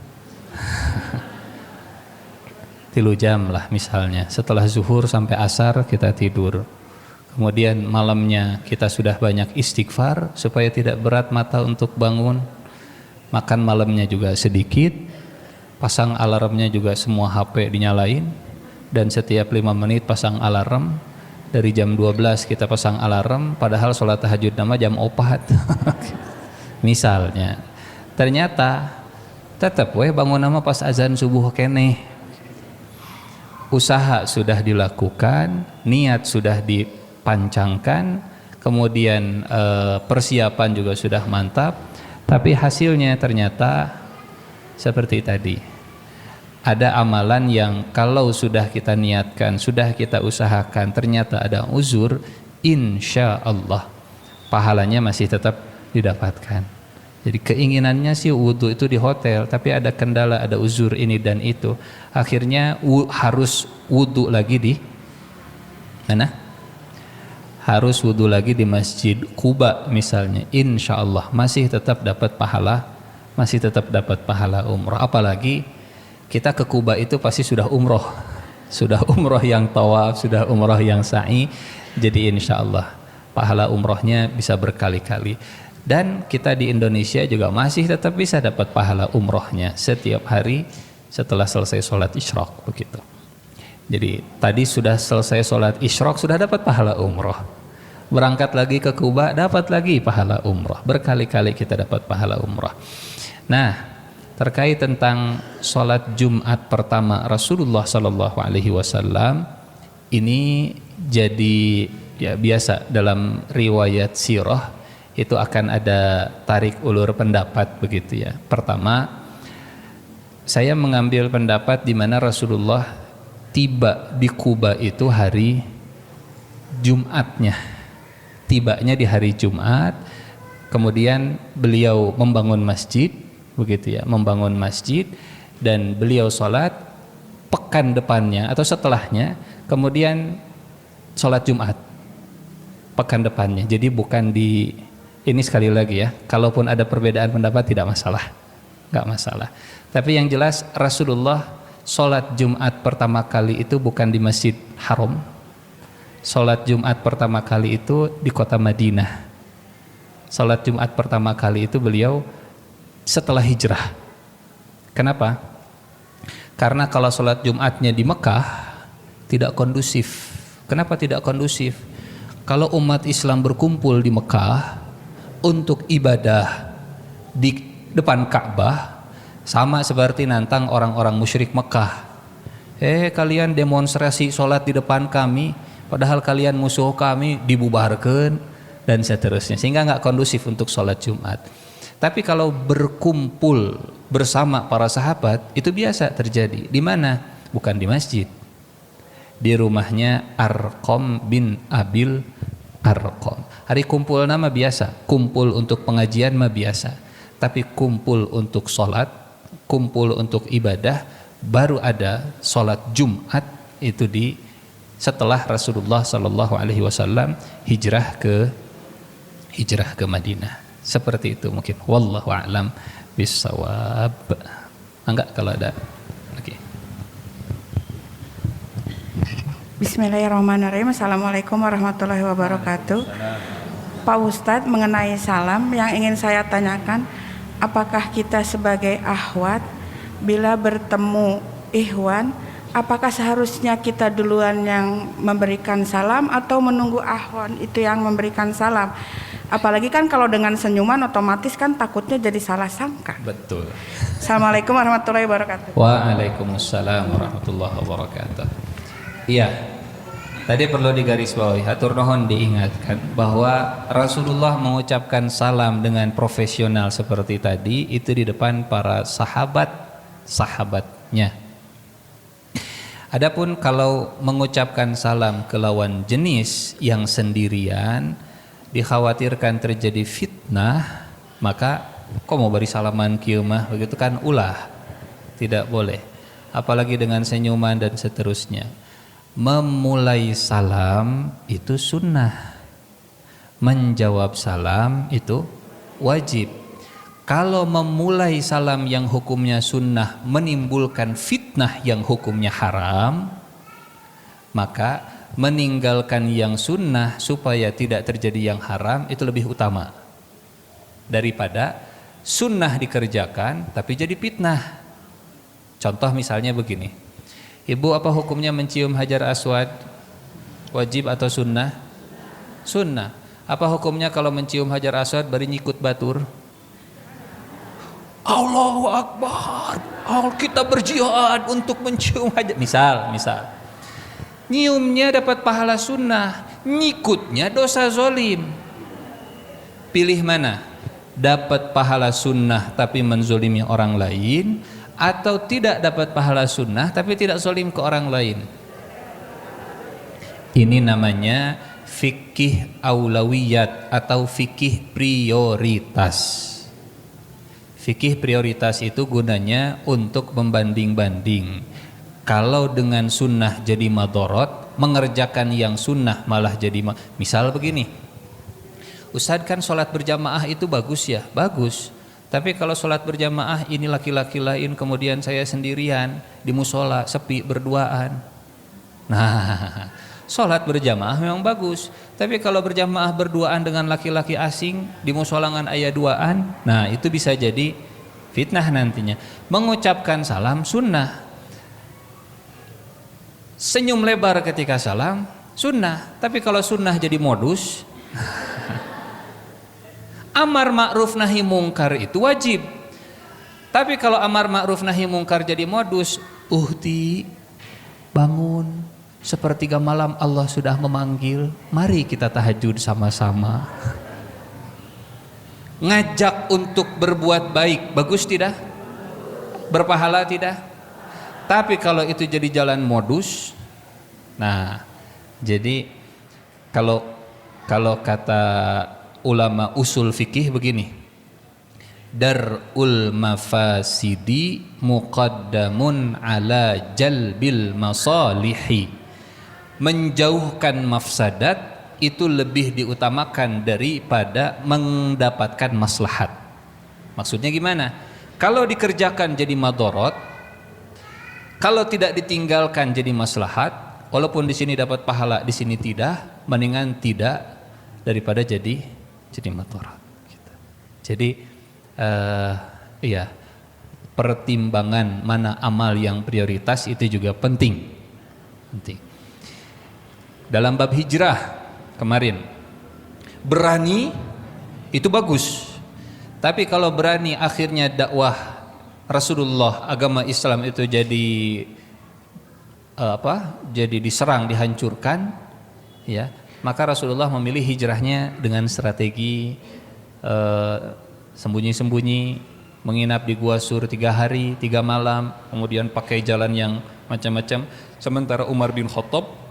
3 jam lah misalnya, setelah zuhur sampai asar kita tidur. Kemudian malamnya kita sudah banyak istighfar supaya tidak berat mata untuk bangun. Makan malamnya juga sedikit, pasang alarmnya juga semua HP dinyalain, dan setiap 5 menit pasang alarm. Dari jam 12 kita pasang alarm, padahal sholat tahajud nama jam 4 misalnya. Ternyata tetap we bangun nama pas azan subuh keneh. Usaha sudah dilakukan, niat sudah dipancangkan, kemudian persiapan juga sudah mantap, tapi hasilnya ternyata seperti tadi. Ada amalan yang kalau sudah kita niatkan, sudah kita usahakan, ternyata ada uzur, insya Allah pahalanya masih tetap didapatkan. Jadi keinginannya sih wudhu itu di hotel, tapi ada kendala, ada uzur ini dan itu. Akhirnya harus wudhu lagi di mana? Harus wudhu lagi di Masjid Quba misalnya. Insya Allah masih tetap dapat pahala, masih tetap dapat pahala umroh. Apalagi kita ke Quba itu pasti sudah umroh, sudah umroh yang tawaf, sudah umroh yang sa'i. Jadi insya Allah pahala umrohnya bisa berkali-kali. Dan kita di Indonesia juga masih tetap bisa dapat pahala umrohnya setiap hari setelah selesai sholat isyraq begitu. Jadi tadi sudah selesai sholat isyraq sudah dapat pahala umroh. Berangkat lagi ke Kuba dapat lagi pahala umroh. Berkali-kali kita dapat pahala umroh. Nah, terkait tentang sholat Jumat pertama Rasulullah SAW ini jadi ya biasa dalam riwayat sirah itu akan ada tarik ulur pendapat begitu ya. Pertama, saya mengambil pendapat di mana Rasulullah tiba di Kuba itu hari Jumatnya. Tibanya di hari Jumat, kemudian beliau membangun masjid begitu ya, membangun masjid dan beliau sholat pekan depannya atau setelahnya, kemudian sholat Jumat pekan depannya. Jadi bukan di ini sekali lagi ya, kalaupun ada perbedaan pendapat tidak masalah, nggak masalah. Tapi yang jelas Rasulullah sholat Jumat pertama kali itu bukan di Masjid Haram. Sholat Jumat pertama kali itu di kota Madinah. Sholat Jumat pertama kali itu beliau setelah hijrah. Kenapa? Karena kalau sholat Jumatnya di Mekah tidak kondusif. Kenapa tidak kondusif? Kalau umat Islam berkumpul di Mekah untuk ibadah di depan Ka'bah sama seperti nantang orang-orang musyrik Mekah. Kalian demonstrasi sholat di depan kami, padahal kalian musuh kami, dibubarkan dan seterusnya. Sehingga nggak kondusif untuk sholat Jumat. Tapi kalau berkumpul bersama para sahabat itu biasa terjadi. Di mana? Bukan di masjid. Di rumahnya Arqam bin Abil Arqam. Hari kumpul nama biasa, kumpul untuk pengajian mah biasa. Tapi kumpul untuk sholat, kumpul untuk ibadah, baru ada sholat Jumat itu di setelah Rasulullah SAW hijrah ke Madinah. Seperti itu mungkin. Wallahu a'lam bissawab. Enggak kalau ada. Oke. Bismillahirrahmanirrahim. Assalamualaikum warahmatullahi wabarakatuh. Pak Ustadz, mengenai salam yang ingin saya tanyakan, apakah kita sebagai akhwat bila bertemu ikhwan, apakah seharusnya kita duluan yang memberikan salam atau menunggu akhwan itu yang memberikan salam? Apalagi kan kalau dengan senyuman otomatis kan takutnya jadi salah sangka. Betul. Assalamualaikum warahmatullahi wabarakatuh. Waalaikumsalam warahmatullahi wabarakatuh. Iya. Tadi perlu digarisbawahi, hatur nuhun diingatkan bahwa Rasulullah mengucapkan salam dengan profesional seperti tadi itu di depan para sahabatnya. Adapun kalau mengucapkan salam ke lawan jenis yang sendirian dikhawatirkan terjadi fitnah, maka kok mau beri salaman kieu mah begitu kan ulah. Tidak boleh. Apalagi dengan senyuman dan seterusnya. Memulai salam itu sunnah, menjawab salam itu wajib. Kalau memulai salam yang hukumnya sunnah menimbulkan fitnah yang hukumnya haram, maka meninggalkan yang sunnah supaya tidak terjadi yang haram itu lebih utama daripada sunnah dikerjakan tapi jadi fitnah. Contoh misalnya begini, Ibu, apa hukumnya mencium hajar aswad? Wajib atau sunnah? Sunnah. Apa hukumnya kalau mencium hajar aswad bari nyikut batur? Allahu Akbar, kita berjihad untuk mencium hajat. Misal, nyiumnya dapat pahala sunnah, nyikutnya dosa zolim. Pilih mana? Dapat pahala sunnah tapi menzolimi orang lain, atau tidak dapat pahala sunnah tapi tidak zolim ke orang lain? Ini namanya fikih aulawiyat atau fikih prioritas. Fikih prioritas itu gunanya untuk membanding-banding. Kalau dengan sunnah jadi madorot, mengerjakan yang sunnah malah jadi misal begini, Ustadz kan sholat berjamaah itu bagus ya, bagus. Tapi kalau sholat berjamaah ini laki-laki lain, kemudian saya sendirian di musola sepi berduaan. Nah, sholat berjamaah memang bagus. Tapi kalau berjamaah berduaan dengan laki-laki asing di musolangan ayat duaan, nah itu bisa jadi fitnah nantinya. Mengucapkan salam sunnah. Senyum lebar ketika salam sunnah. Tapi kalau sunnah jadi modus, amar ma'ruf nahi mungkar itu wajib. Tapi kalau amar ma'ruf nahi mungkar jadi modus, uhti bangun, sepertiga malam Allah sudah memanggil, mari kita tahajud sama-sama. Ngajak untuk berbuat baik, bagus tidak? Berpahala tidak? Tapi kalau itu jadi jalan modus, nah jadi kalau kata ulama usul fikih begini, dar'ul mafasidi muqaddamun ala jalbil masalihi. Menjauhkan mafsadat itu lebih diutamakan daripada mendapatkan maslahat. Maksudnya gimana? Kalau dikerjakan jadi madorot, kalau tidak ditinggalkan jadi maslahat, walaupun di sini dapat pahala, di sini tidak, mendingan tidak daripada jadi madorot. Jadi iya, pertimbangan mana amal yang prioritas itu juga penting. Dalam bab hijrah kemarin, berani itu bagus. Tapi kalau berani akhirnya dakwah Rasulullah, agama Islam itu jadi jadi diserang, dihancurkan, ya, maka Rasulullah memilih hijrahnya dengan strategi sembunyi-sembunyi, menginap di Gua Sur 3 hari 3 malam, kemudian pakai jalan yang macam-macam. Sementara Umar bin Khattab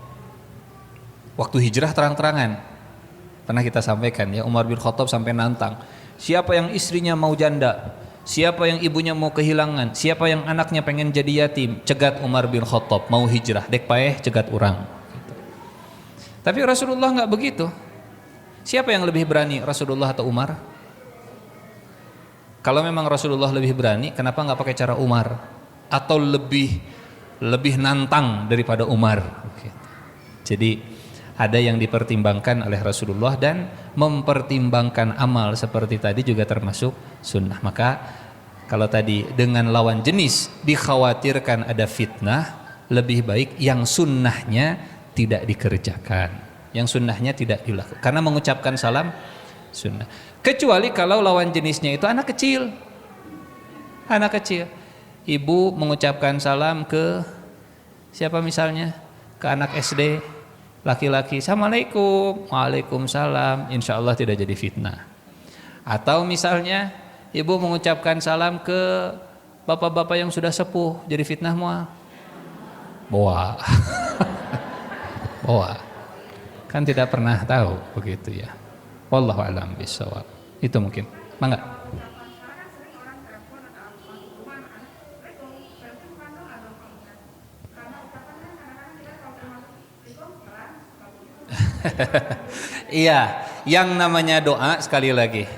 waktu hijrah terang-terangan, pernah kita sampaikan ya, Umar bin Khattab sampai nantang, siapa yang istrinya mau janda, siapa yang ibunya mau kehilangan, siapa yang anaknya pengen jadi yatim, cegat Umar bin Khattab mau hijrah, dek paeh cegat orang. Tapi Rasulullah nggak begitu. Siapa yang lebih berani, Rasulullah atau Umar? Kalau memang Rasulullah lebih berani, kenapa nggak pakai cara Umar? Atau lebih nantang daripada Umar? Jadi ada yang dipertimbangkan oleh Rasulullah, dan mempertimbangkan amal seperti tadi juga termasuk sunnah. Maka kalau tadi dengan lawan jenis dikhawatirkan ada fitnah, lebih baik yang sunnahnya tidak dikerjakan, yang sunnahnya tidak dilakukan, karena mengucapkan salam sunnah. Kecuali kalau lawan jenisnya itu anak kecil. Ibu mengucapkan salam ke siapa misalnya? Ke anak SD laki-laki, Assalamualaikum, Waalaikumsalam, insya Allah tidak jadi fitnah. Atau misalnya ibu mengucapkan salam ke bapak-bapak yang sudah sepuh, jadi fitnah mual. Boa. Kan tidak pernah tahu begitu ya. Wallahu a'lam bishawab. Itu mungkin. Mangga. Iya, yang namanya doa, sekali lagi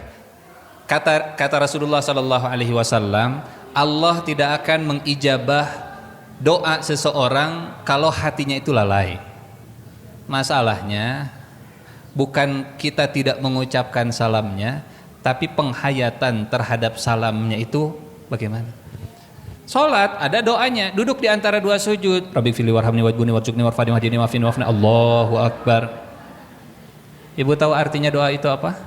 kata Rasulullah sallallahu alaihi wasallam, Allah tidak akan mengijabah doa seseorang kalau hatinya itu lalai. Masalahnya bukan kita tidak mengucapkan salamnya, tapi penghayatan terhadap salamnya itu bagaimana? Salat ada doanya, duduk di antara dua sujud, Rabbi fili warhamni wajbuni warzuqni warfa'ni wahdini wa'afini wa'afni, Allahu Akbar. Ibu tahu artinya doa itu apa?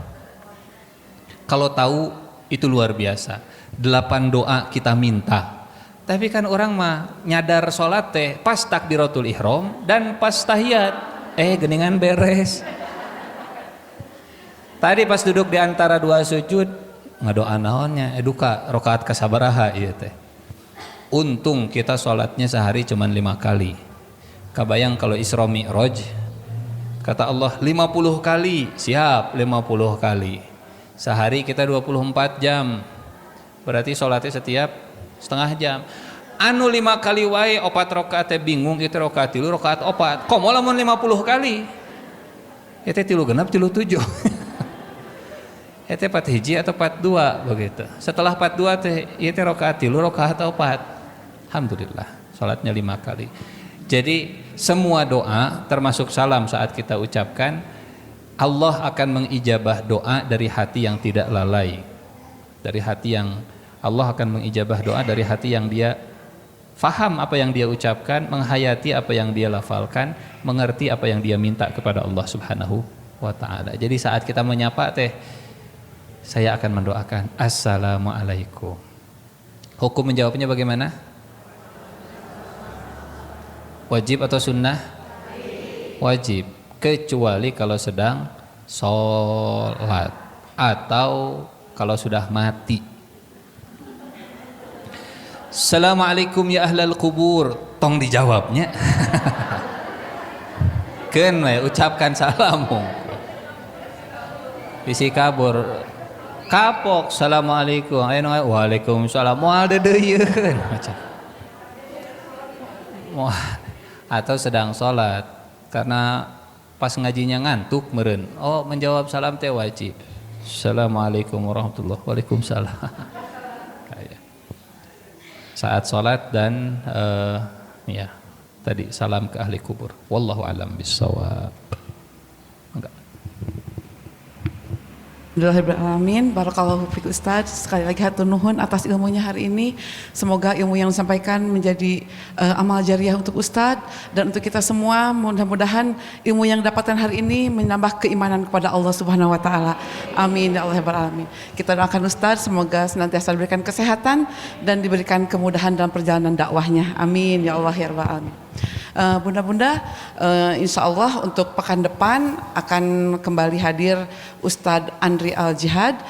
Kalau tahu itu luar biasa. 8 doa kita minta. Tapi kan orang mah nyadar sholat teh pas takbiratul ihram dan pas tahiyat, geningan beres. Tadi pas duduk di antara dua sujud ngadoa naonnya, duka rakaat kasabaraha ieu teh. Untung kita sholatnya sehari cuma 5 kali. Kabayang kalau Isra Mi'raj, kata Allah 50 kali, siap 50 kali. Sehari kita 24 jam. Berarti sholatnya setiap setengah jam. Anu 5 kali wae 4 rakaat teh bingung itu rakaat 3 rakaat 4. Komo lamun 50 kali. Eta 3 genep 3 7. Eta 4 hiji atau 4 2 begitu. Setelah 4 2 teh ieu teh rakaat 3 rakaat 4. Alhamdulillah salatnya 5 kali. Jadi semua doa termasuk salam saat kita ucapkan, Allah akan mengijabah doa dari hati yang tidak lalai. Dari hati yang Allah akan mengijabah doa dari hati yang dia faham apa yang dia ucapkan, menghayati apa yang dia lafalkan, mengerti apa yang dia minta kepada Allah Subhanahu wa taala. Jadi saat kita menyapa teh, saya akan mendoakan Assalamualaikum. Hukum menjawabnya bagaimana? Wajib atau sunnah? Wajib, kecuali kalau sedang sholat atau kalau sudah mati. Assalamualaikum ya ahlal kubur, tong dijawabnya. Keun we ucapkan salam. Bisi kabur kapok assalamualaikum, aya nu waalaikumsalam, moal deudeuyeun. Atau sedang sholat karena pas ngajinya ngantuk meureun, menjawab salam teh wajib. Assalamualaikum warahmatullahi wabarakatuh. Waalaikumsalam. Saat sholat dan ya tadi salam ke ahli kubur. Wallahu alam bissawab. Alhamdulillahirrahmanirrahim. Barakallahu fiik Ustaz. Sekali lagi hatur nuhun atas ilmunya hari ini. Semoga ilmu yang disampaikan menjadi amal jariah untuk Ustaz dan untuk kita semua. Mudah-mudahan ilmu yang dapatkan hari ini menambah keimanan kepada Allah Subhanahu wa taala. Amin ya Allah ya rabbal alamin. Kita doakan Ustaz semoga senantiasa diberikan kesehatan dan diberikan kemudahan dalam perjalanan dakwahnya. Amin ya Allah ya rabbal alamin. Bunda-bunda, insya Allah untuk pekan depan akan kembali hadir Ustadz Andri Al-Jihad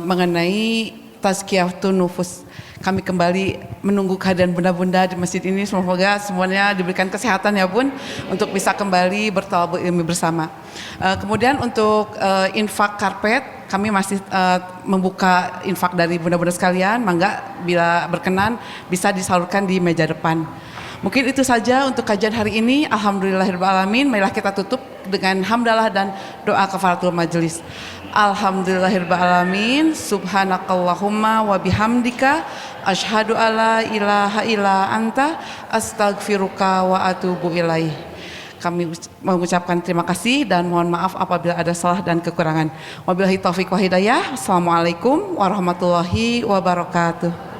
mengenai Tazkiyatun Nufus. Kami kembali menunggu kehadiran bunda-bunda di masjid ini. Semoga semuanya diberikan kesehatan ya Bun, untuk bisa kembali bertalabul ilmi bersama. Kemudian untuk infak karpet, kami masih membuka infak dari bunda-bunda sekalian. Mangga bila berkenan bisa disalurkan di meja depan. Mungkin itu saja untuk kajian hari ini. Alhamdulillahirrahmanirrahim. Marilah kita tutup dengan hamdalah dan doa kafaratul majelis. Alhamdulillahirrahmanirrahim. Subhanakallahumma wa bihamdika asyhadu alla ilaha illa anta astaghfiruka wa atubu ilaih. Kami mengucapkan terima kasih dan mohon maaf apabila ada salah dan kekurangan. Wabillahi taufiq wa hidayah. Assalamualaikum warahmatullahi wabarakatuh.